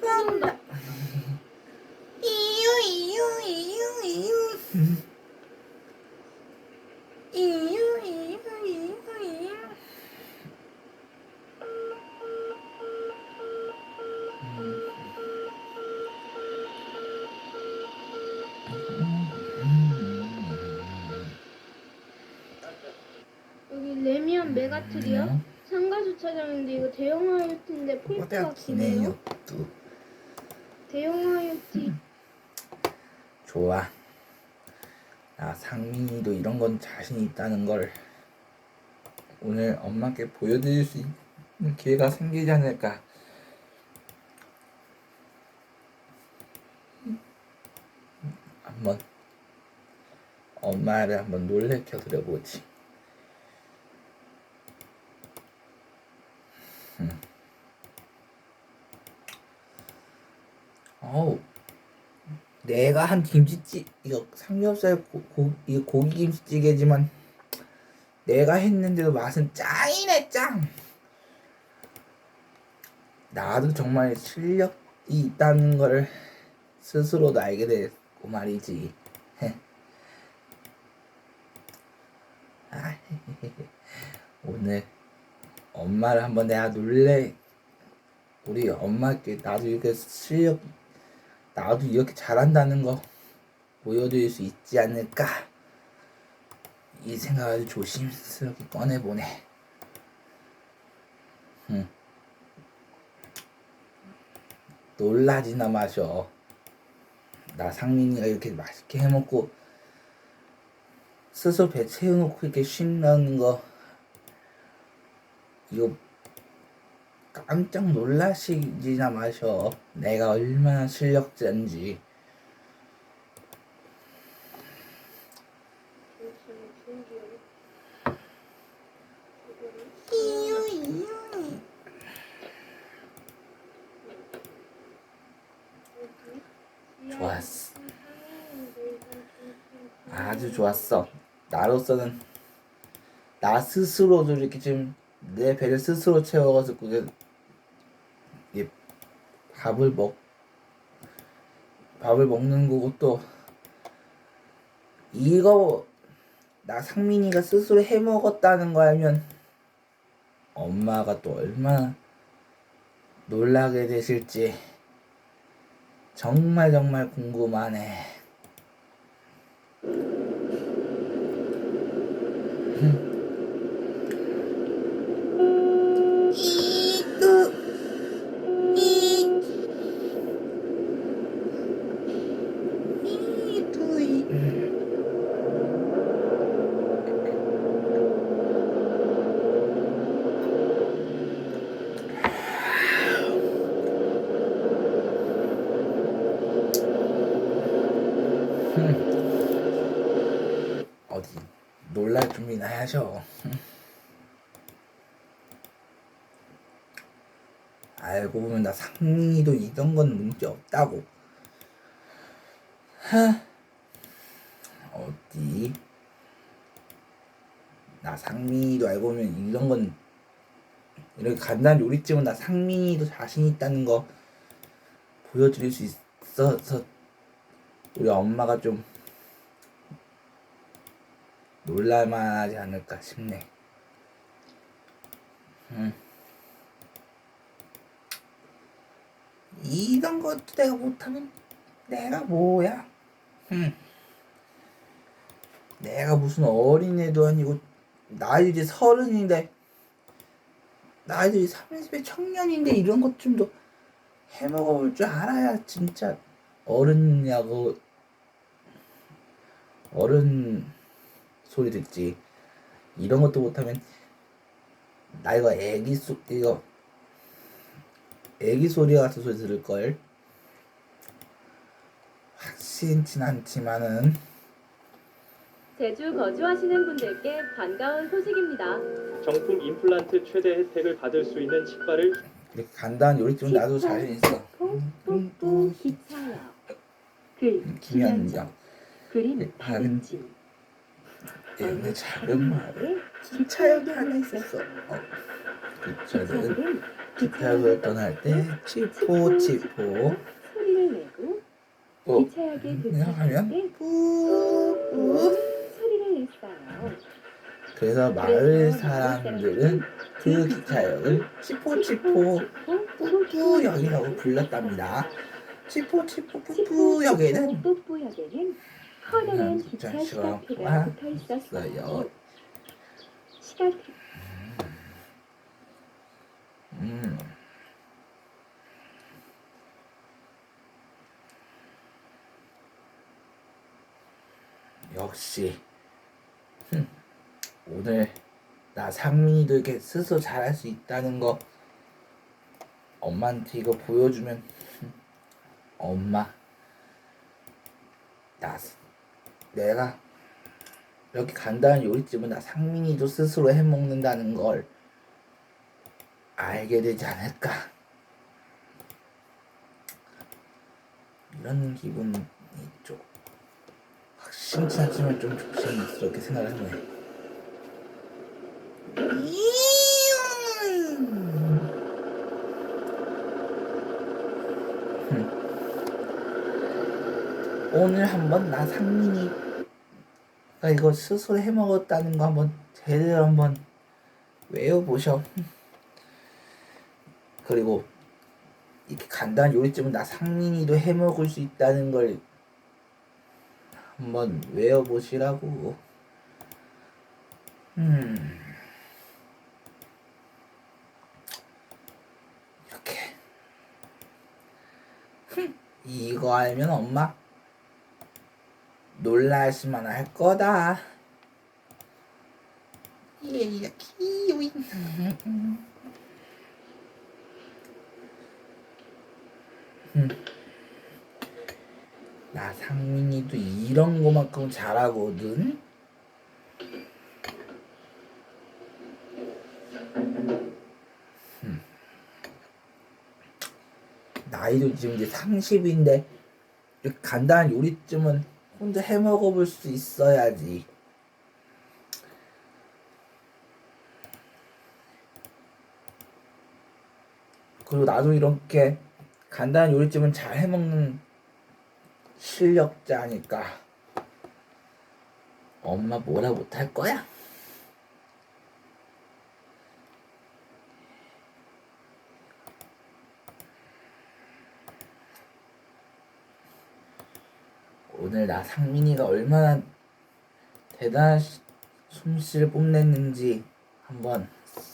올라온다. 여기 레미안 메가트리요? 상가 주차장인데 이거 대형 IoT인데 폴트가 기네요. 기네요. 또 대형 IoT 좋아. 나 상민이도 이런 건 자신 있다는 걸 오늘 엄마께 보여드릴 수 있는 기회가 생기지 않을까. 한번 엄마를 한번 놀래켜 드려보지. 어우, 내가 한 김치찌 이거 삼겹살 이거 고기 김치찌개지만 내가 했는데도 맛은 짱이네 짱. 나도 정말 실력이 있다는 걸 스스로도 알게 됐고 말이지. 오늘 엄마를 한번 내가 우리 엄마께 나도 이렇게 나도 이렇게 잘한다는 거 보여드릴 수 있지 않을까 이 생각을 조심스럽게 꺼내보네. 놀라지나 마셔. 나 상민이가 이렇게 맛있게 해먹고 스스로 배 채워놓고 이렇게 쉰다는 거 이거 깜짝 놀라시지나 마셔. 내가 얼마나 실력자인지. 좋았어. 아주 좋았어. 나로서는 나 스스로도 이렇게 좀 내 배를 스스로 채워가지고 그게 이게 밥을 먹는 거고 또 이거 나 상민이가 스스로 해 먹었다는 거 알면 엄마가 또 얼마나 놀라게 되실지 정말 궁금하네. 어디 놀랄 준비나 해야죠. 알고 보면 나 상민이도 이런 건 문제 없다고. 어디 나 상민이도 알고 보면 이런 건 이렇게 간단한 요리집은 나 상민이도 자신 있다는 거 보여드릴 수 있어서 우리 엄마가 좀 놀랄만하지 않을까 싶네. 이런 것도 내가 못하면 내가 뭐야? 내가 무슨 어린애도 아니고 나이 이제 30인데 나이도 30의 청년인데 이런 것 좀 더 해먹어볼 줄 알아야 진짜 어른이냐고 어른 소리 듣지. 이런 것도 못하면 나 이거 애기 소리 같은 소리 들을걸. 확신치 않지만은 제주 거주하시는 분들께 반가운 소식입니다. 정품 임플란트 최대 혜택을 받을 수 있는 치과를 이렇게 간단한 요리집은 나도 자신 있어. 뽀뽀 기차역 김현정 그림 다른지 얘네 작은 마을에 기차역이 하나 있었어. 기차역을 떠날 때 치포 소리를 내고 기차역에 하면 도착할 때 뿌뿌. 소리를 냈어요. 그래서 마을 사람들은 그 기차역을 치포 뿌뿌역이라고 불렀답니다. 치포 뿌뿌역에는 뽀뽀역에는 커다란 기차 시간표가 시간표가 붙어 있었어요. 있어요. 시간표 역시 오늘 나 상민이도 이렇게 스스로 잘할 수 있다는 거 엄마한테 이거 보여주면 엄마 내가 이렇게 간단한 요리집은 나 상민이도 스스로 해먹는다는 걸 알게 되지 않을까. 이런 기분이 좀 확신치 않지만 좀 조심스럽게 생각을 했네. 오늘 한번 나 상민이가 이거 스스로 해먹었다는 거 한번 제대로 한번 외워보셔. 그리고 이렇게 간단한 요리집은 나 상민이도 해먹을 수 있다는 걸 한번 외워보시라고. 이렇게 이거 알면 엄마 놀라시만 할 거다. 예, 키위. 나 상민이도 이런 거만큼 잘하거든. 나이도 지금 이제 30인데 이렇게 간단한 요리쯤은 혼자 해 먹어볼 수 있어야지. 그리고 나도 이렇게 간단한 요리집은 잘 해먹는 실력자니까 엄마 뭐라 못할 거야. 오늘 나 상민이가 얼마나 대단한 솜씨를 뽐냈는지 한번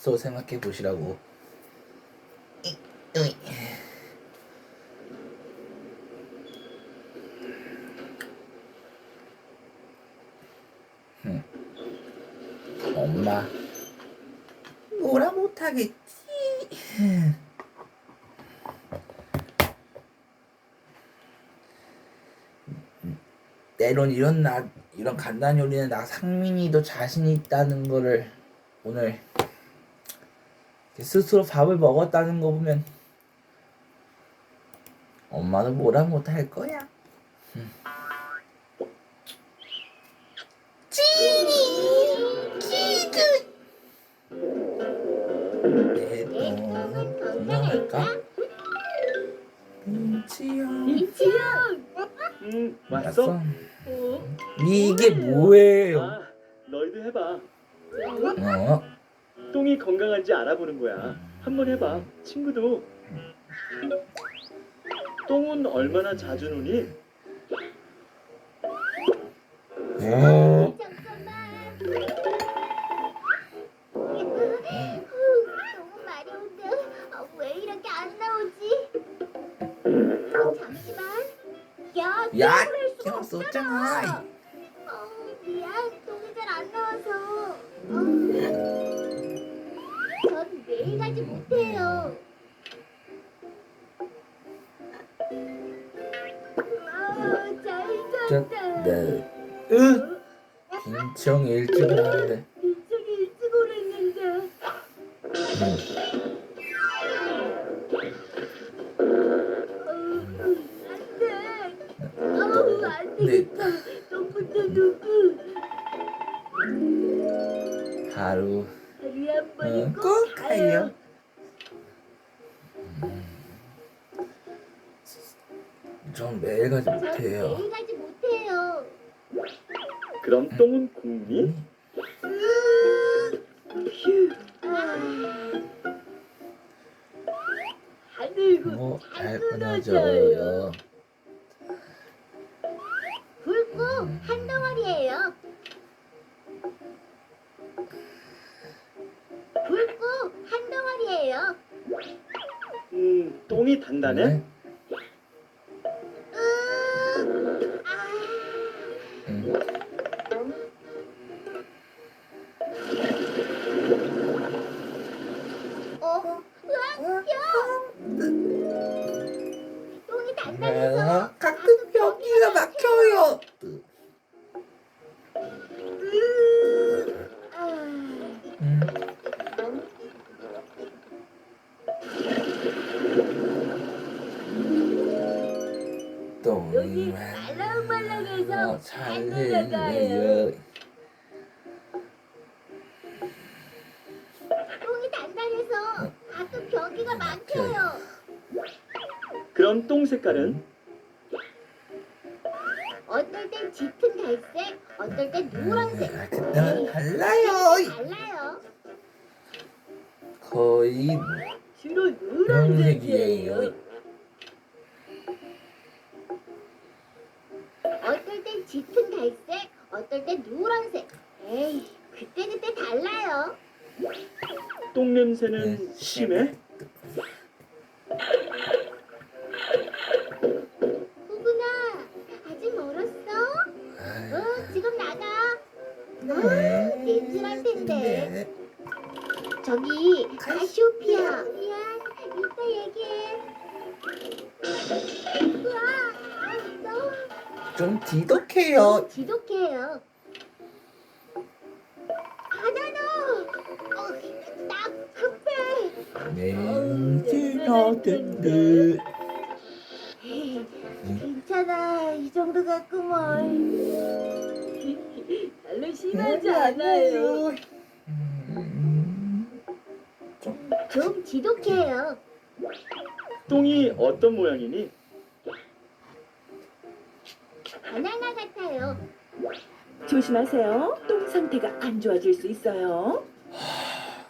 또 생각해 보시라고. 엄마 뭐라 못하겠지. 때론 이런 간단한 요리는 나 상민이도 자신이 있다는 거를 오늘 스스로 밥을 먹었다는 거 보면 엄마는 뭐라 못할 거야. 찌리 키즈 내 똥은 건강할까? 민치형 왔어? 이게 뭐예요? 아, 너희도 해봐. 어? 똥이 건강한지 알아보는 거야. 한번 해봐. 친구도. 똥은 얼마나 자주 누니? 어? 잠깐만. 너무 마려운데 왜 이렇게 안 나오지? 잠시만. 야, 야, 똥을 할 수가 야, 썼잖아. 미안, 똥이 잘 안 나와서. 전 매일 가지 못해요. 잘 저, 잤다. 네. 김청 일찍 오는데. 일찍 일찍 오랬는데. 안 되겠다. 똥부터 누구? 하루 하루에 한 번은 꼭 가요. 전 매일 가지 전 못해요. 매일 가지 못해요. 그럼 똥은 굽니? 하늘고 뭐잘 끊어져요. 굵고 한 덩어리예요. 굵고 한 덩어리예요. 똥이 단단해? 네? 똥이 단단해서 가끔 여기가 막혀요. 똥이 여기 말랑말랑해서 잘 안 내려가요. 흘려요. 똥이 단단해서 가끔 변기가 막혀요. 그럼 똥 색깔은? 어떨 땐 짙은 갈색, 어떨 땐 노란색. 그때는 달라요. 달라요. 거의 주로 노란색이에요. 어떨 땐 짙은 갈색, 어떨 땐 노란색. 에이, 그때 달라요. 똥 냄새는 심해? 후구나, 아직 멀었어? 지금 나가. 냄새 날 텐데. 저기 가시오피아. 미안, 이따 얘기해. 우와, 너 좀 디덕해요. 지독해요. 하나노, 나 급해. 냄새나 든듯. 괜찮아, 이 정도 갖구먼. 별로 심하지 않아요. 좀 지독해요. 똥이 어떤 모양이니? 바나나 같아요. 조심하세요. 똥 상태가 안 좋아질 수 있어요.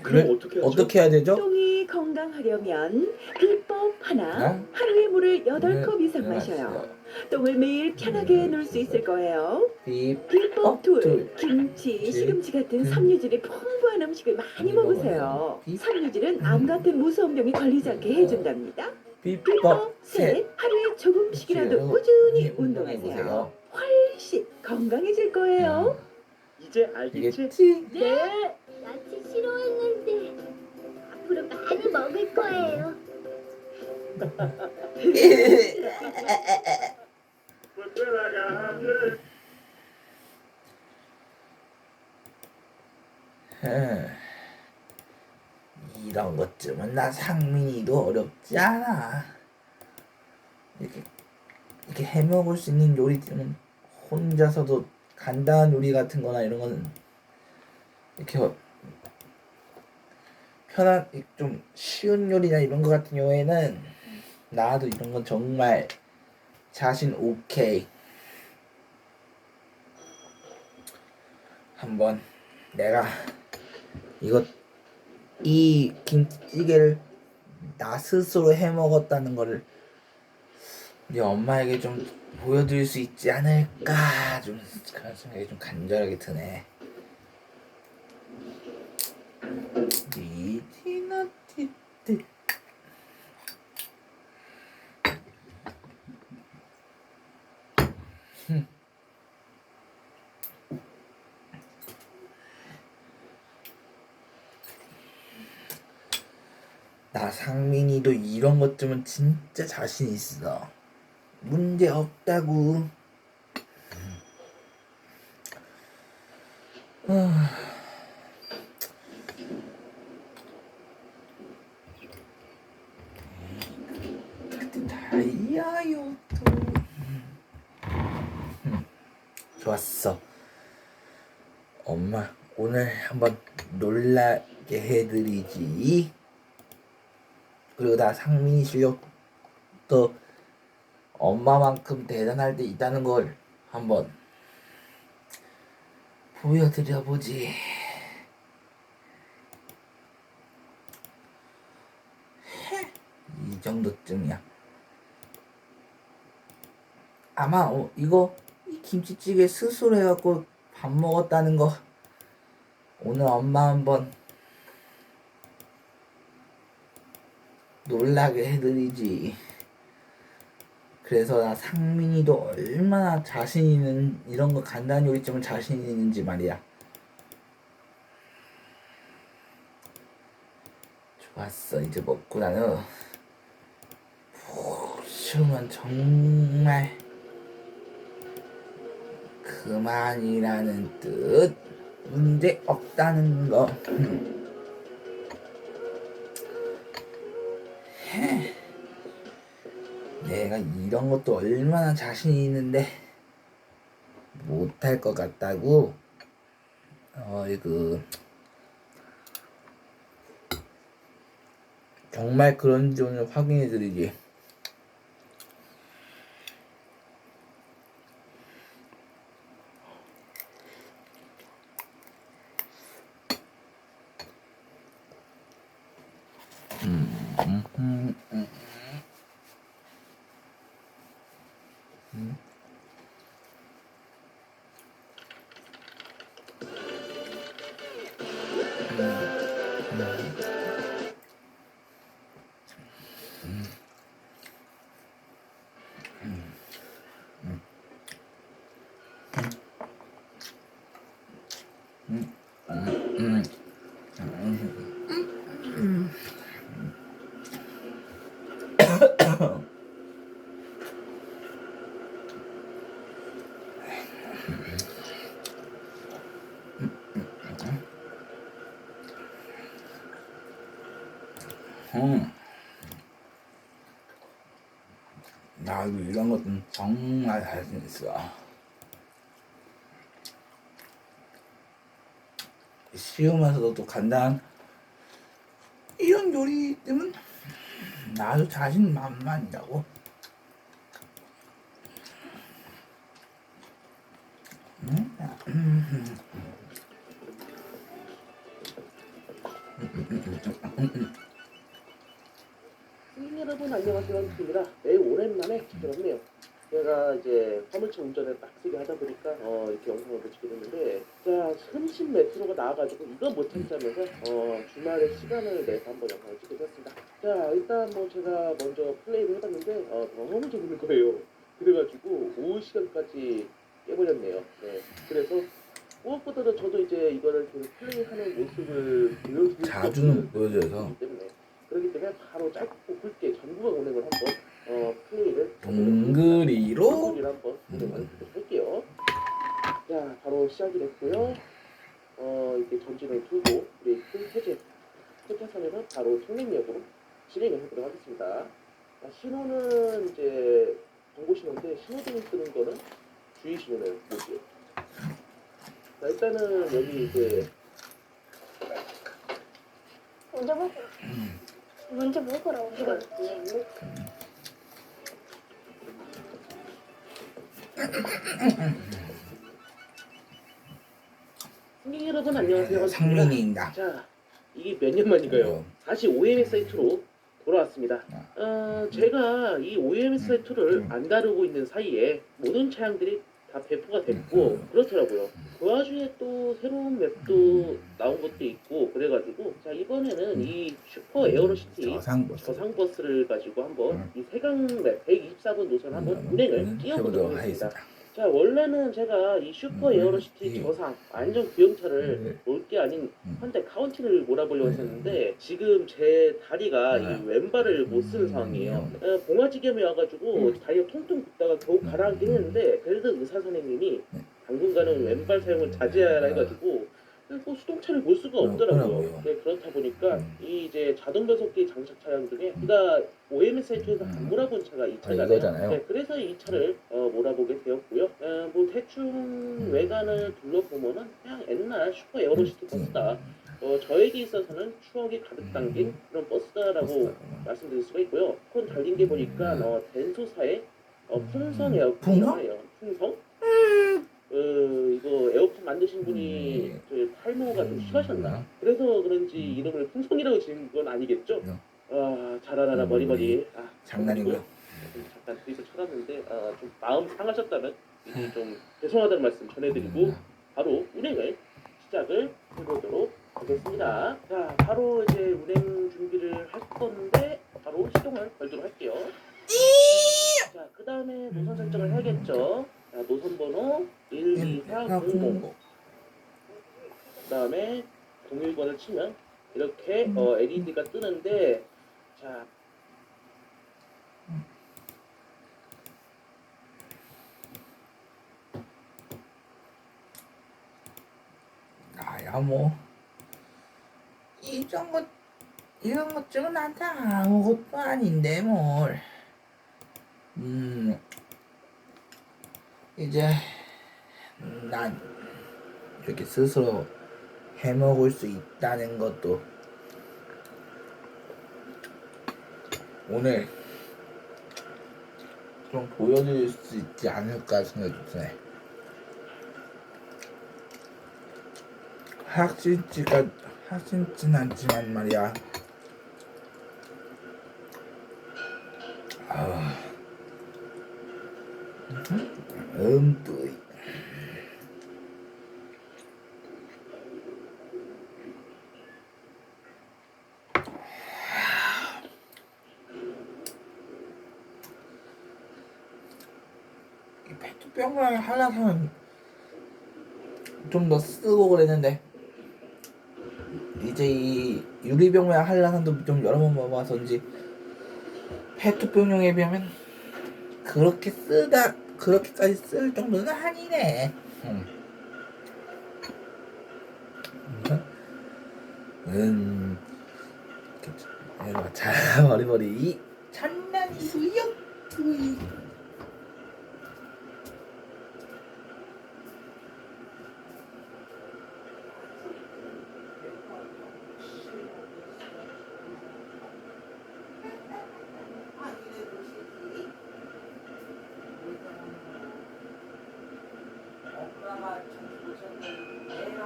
그럼 이걸 어떻게 하죠? 어떻게 해야 되죠? 똥이 건강하려면 비법 하나. 응? 하루에 물을 네, 8컵 이상 마셔요. 똥을 매일 편하게 놓을 수 있을 거예요. 비법 둘. 김치, 시금치 같은 섬유질이 풍부한 음식을 많이 먹으세요. 섬유질은 암 같은 무서운 병에 걸리지 않게 해준답니다. 비법 셋. 하루에 조금씩이라도 꾸준히 운동하세요. 훨씬 건강해질 거예요. 이제 알겠지? 알겠지? 네. 야채 싫어했는데 앞으로 많이 먹을 거예요. 이런 것쯤은 나 상민이도 어렵지 않아. 이렇게 해 먹을 수 있는 요리들은 혼자서도 간단한 요리 같은 거나 이런 거는 이렇게 편한 좀 쉬운 요리나 이런 거 같은 경우에는 나도 이런 건 정말 자신 오케이. 한번 내가 이 김치찌개를 나 스스로 해 먹었다는 거를 우리 엄마에게 좀 보여드릴 수 있지 않을까, 좀 그런 생각이 좀 간절하게 드네. 리티나티티. 나 상민이도 이런 것쯤은 진짜 자신 있어. 문제 없다고. 다이아요 또. 좋았어. 엄마 오늘 한번 놀라게 해드리지. 그리고 나 상민이 실력도 엄마만큼 대단할 때 있다는 걸 한번 보여드려 보지. 이 정도쯤이야. 아마 이거 이 김치찌개 스스로 해갖고 밥 먹었다는 거 오늘 엄마 한번 놀라게 해드리지. 그래서 나 상민이도 얼마나 자신 있는 이런 거 간단한 요리점을 자신 있는지 말이야. 좋았어. 이제 먹고 나는 푹 쉬면 정말 그만이라는 뜻. 문제 없다는 거. 내가 이런 것도 얼마나 자신 있는데 못할 것 같다고? 어이구. 정말 그런지 오늘 확인해 드리지. 나도 이런 것은 정말 자신 있어. 쉬우면서도 또 간단한 이런 요리들은 나도 자신만만이라고. 승객 여러분 안녕하세요. 한국입니다. 매우 오랜만에 들었네요. 제가 이제 화물차 운전을 빡세게 하다 보니까 이렇게 영상을 붙이게 됐는데 자 흠신 메트로가 나와가지고 이거 못 참자면서 주말에 시간을 내서 한번 영상을 찍게 되었습니다. 자 일단 뭐 제가 먼저 플레이를 해봤는데 너무 재밌는 거예요. 그래가지고 오후 시간까지 깨버렸네요. 네. 그래서 무엇보다도 저도 이제 이거를 계속 플레이하는 모습을 보여주고 자주는 보여줘서 때문에 그렇기 때문에 바로 짧고 굵게 전국의 운행을 한번 플레이를 동그리로 한번 운행을 할게요. 자 바로 시작이 됐고요. 이렇게 전진을 두고 브레이크 해제하면서 바로 청량역으로 진행을 해보도록 하겠습니다. 자, 신호는 이제 경고 신호인데 신호등을 끄는 거는 주의 신호를 볼게요. 자 일단은 여기 이제 먼저 먹으라고. 승객 여러분 안녕하세요. 상민이인가. 자 이게 몇 년 만인가요? 다시 OMS 사이트로 돌아왔습니다. 제가 이 OMS 사이트를 안 다루고 있는 사이에 모든 차량들이 다 배포가 됐고 그렇더라고요. 그 와중에 또 새로운 맵도 나온 것도 있고 그래가지고 자 이번에는 이 슈퍼 에어로시티 저상버스를 가지고 한번 이 세강 맵 124번 노선 한번 운행을 뛰어보도록 하겠습니다. 자 원래는 제가 이 슈퍼 에어로시티 저상 안전 구형차를 올 게 아닌 현대 카운티를 몰아보려고 했었는데 지금 제 다리가 이 왼발을 못 쓰는 상황이에요. 봉화지겸에 와가지고 다리가 통통 붓다가 겨우 가라앉긴 했는데 그래도 의사 선생님이 당분간은 왼발 사용을 자제하라 해가지고 뭐 수동차를 볼 수가 없더라고요. 네, 그렇다 보니까 이 이제 자동 변속기 장착 차량 중에 제가 OMS 사이트에서 안 몰아본 차가 이 차잖아요. 이거잖아요. 네, 그래서 이 차를 몰아보게 되었고요. 뭐 대충 외관을 둘러보면은 그냥 옛날 슈퍼 에어로시티 버스다. 저에게 있어서는 추억이 가득 담긴 그런 버스다라고 말씀드릴 수가 있고요. 콘 달린 게 보니까 덴소사의 풍성 에어컨이에요. 풍성? 이거 에어컨 만드신 분이 저 탈모가 좀 심하셨나? 그래서 그런지 이름을 풍성이라고 지은 건 아니겠죠? 잘 알아라 머리머리. 장난이고요. 잠깐 뒤에서 쳐놨는데 좀 마음 상하셨다면 미리 좀 죄송하다는 말씀 전해드리고 바로 운행을 시작을 해보도록 하겠습니다. 자 바로 이제 운행 준비를 할 건데 바로 시동을 걸도록 할게요. 자 그 다음에 노선 설정을 해야겠죠. 자, 노선 번호 12400. 그 다음에 01번을 치면 이렇게 LED가 뜨는데 자 나야 뭐 이런 것쯤은 나한테 아무것도 아닌데 뭘. 이제 난 이렇게 스스로 해먹을 수 있다는 것도 오늘 좀 보여드릴 수 있지 않을까 생각이 드네. 확실치는 않지만 말이야. 또 이 페트병을 하려면 좀 더 쓰고 그랬는데 이제 이 유리병을 하려면도 좀 여러 번 먹어서인지 페트병용에 비하면 그렇게까지 쓸 정도는 아니네. 자 머리머리 장난이고요. 엄마가 정신 못 차리고 애랑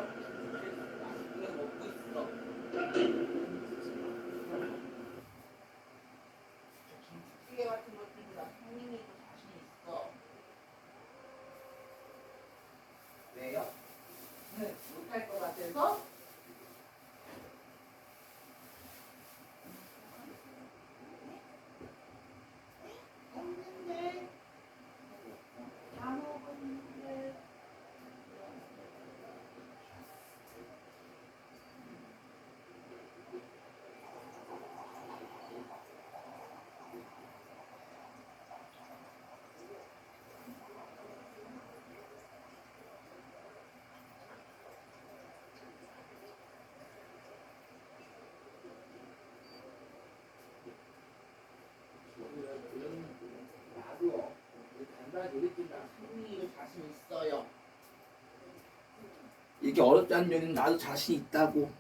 맛있게 먹고 있어. 김치찌개 같은 것들도 나 성민이도 자신 있어. 왜요? 못할 것 같아서? 없는데 다 먹었는데. 나도 간단하게 요리집이랑 승리도 자신 있어요. 이게 어렵지 않은 요리는 나도 자신 있다고.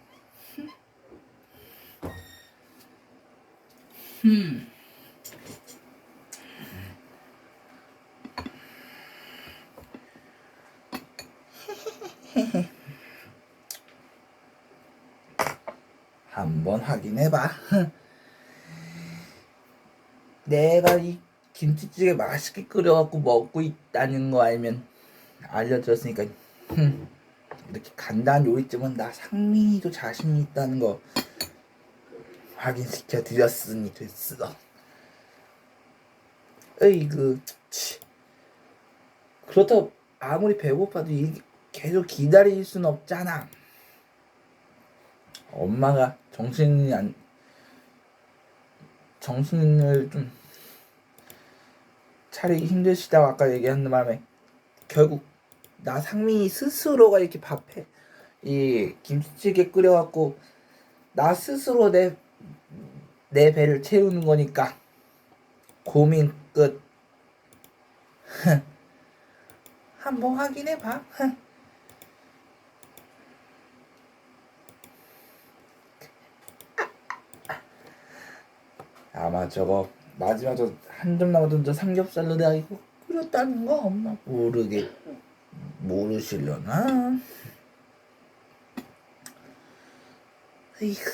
한번 확인해봐. 내가 이 김치찌개 맛있게 끓여갖고 먹고 있다는 거 알면 알려줬으니까 이렇게 간단한 요리점은 나 상민이도 자신이 있다는 거 확인시켜 드렸으니 됐어. 으이그 그렇다고 아무리 배고파도 계속 기다릴 순 없잖아. 엄마가 정신을 좀 차리기 힘드시다고 아까 얘기한 바람에 결국 나 상민이 스스로가 이렇게 이 김치찌개 끓여갖고 나 스스로 내 배를 채우는 거니까 고민 끝. 한번 확인해봐. 아마 저거 마지막 저 한 점 남았던 저 삼겹살로 내가 이거 끓였다는 거 엄마 모르시려나? 에이구,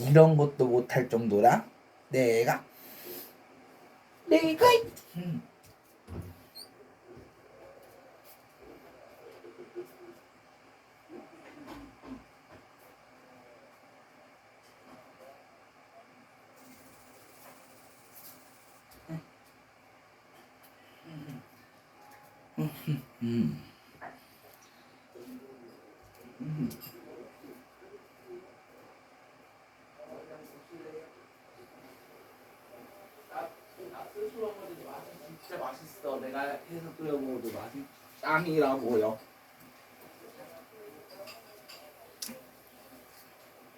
이런 것도 못할 정도라 내가 나 스스로 먹어도 맛은 진짜 맛있어. 내가 해서 끓여 먹어도 맛이 짱이라고요.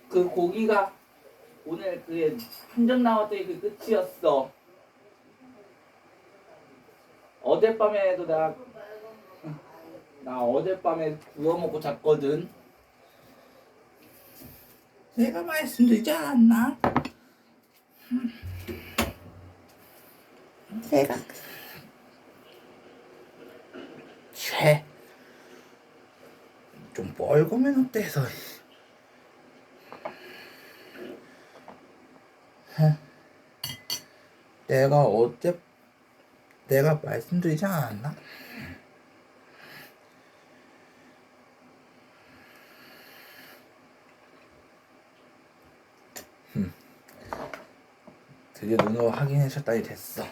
그 고기가 오늘 그 한정 나왔더니 그 끝이었어. 어젯밤에도 나 어젯밤에 구워 먹고 잤거든. 내가 말씀드리지 않았나? 내가 좀 뻘겋면 어때서? 내가 말씀드리지 않았나? 드디어 눈으로 확인하셨다니 됐어.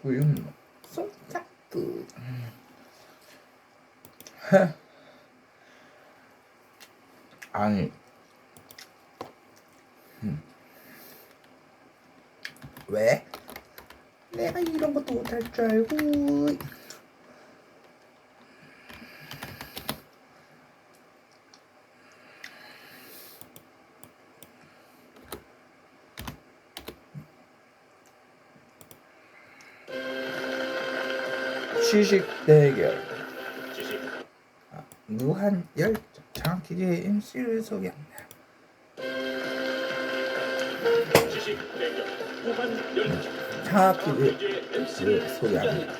구육 손잡고. 아니, 왜? 내가 이런 것도 못할 줄 알고. 취식 대결. 무한 열정 장기의 MC를 소개합니다. 공식 대결 후반 열전. 창학퀴즈 소개합니다.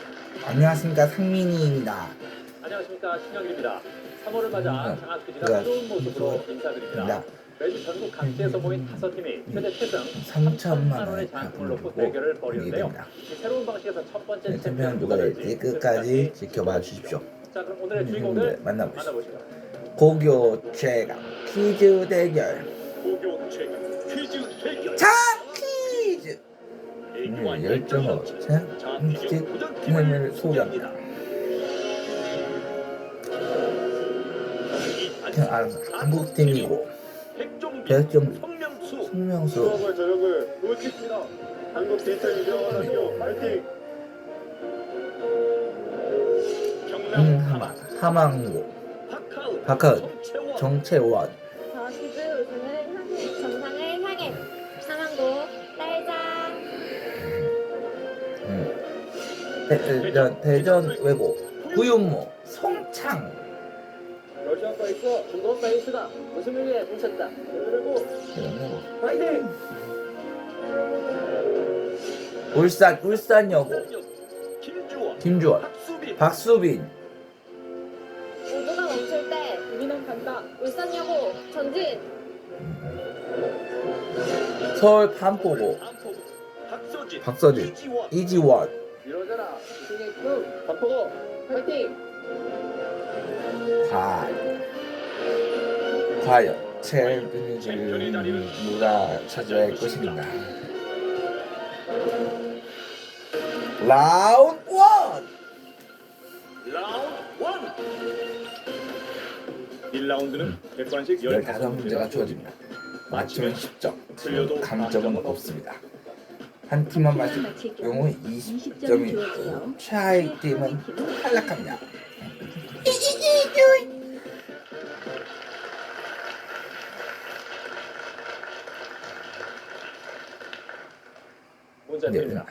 안녕하십니까, 상민이입니다. 안녕하십니까, 신영일입니다. 3월을 맞아 장학 퀴즈가 그래. 새로운 모습으로 인사드립니다. 매주 전국 각지에서 모인 5팀이 최대 태승 3천만 원의 장학금을 놓고 대결을 벌이는데요. 이 새로운 방식에서 첫 번째 챔피언 누가 될지 끝까지 지켜봐 주십시오. 자, 그럼 오늘의 주인공들 만나보시죠. 만나보시죠. 고교 최강 퀴즈 대결. 고교 최강 퀴즈 대결. 퀴즈. 열정으로 퀴즈을 소개합니다. 한국팀이고 백종 송명수 저녁을 놓겠습니다. 한국 디지털 미디어 파이팅. 하망고 박하은 정채원 퀴즈 우승은 한국 정상을 향해 사망고 딸자 대전 외고 구윤모 송창 러시아과 있어 중국과 있으다 무슨 일에 뭉쳤다 그리고 파이팅. 울산여고 김주원 박수빈 모두가 멈출 때 우리는 간다 울산여고 전진 서울 반포고 박서진 이지원 이러잖아 우승의 꿈 반포고 파이팅. 과연 챔피언을 누가 차지할 것입니다. 라운드 1 1라운드는 객관식 15문제가 주어집니다. 맞추면 10점, 감점은 없습니다. 한 팀만 맞출 경우 20점이 있고 최하위 팀은 탈락합니다. 문제 드립니다.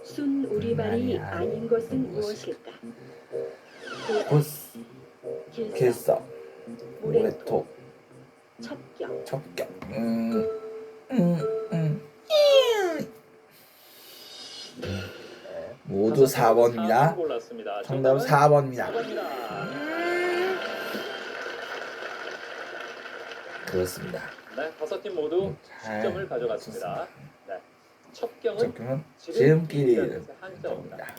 순 우리말이 아닌 것은 무엇일까? 보스, 길석, 모래톱, 첩경. 첩경. 모두 4번입니다. 골랐습니다. 정답은 4번입니다. 4번입니다. 그렇습니다. 네, 5팀 모두 잘 10점을 가져갔습니다. 네, 첩경은 첩경은 지름길이 한 점입니다. 점입니다.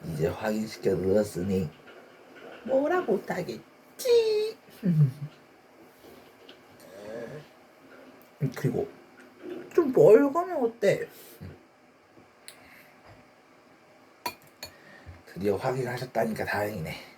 이제 확인시켜 넣었으니 뭐라 못하겠지. 그리고 좀 멀거면 어때? 드디어 확인하셨다니까 다행이네.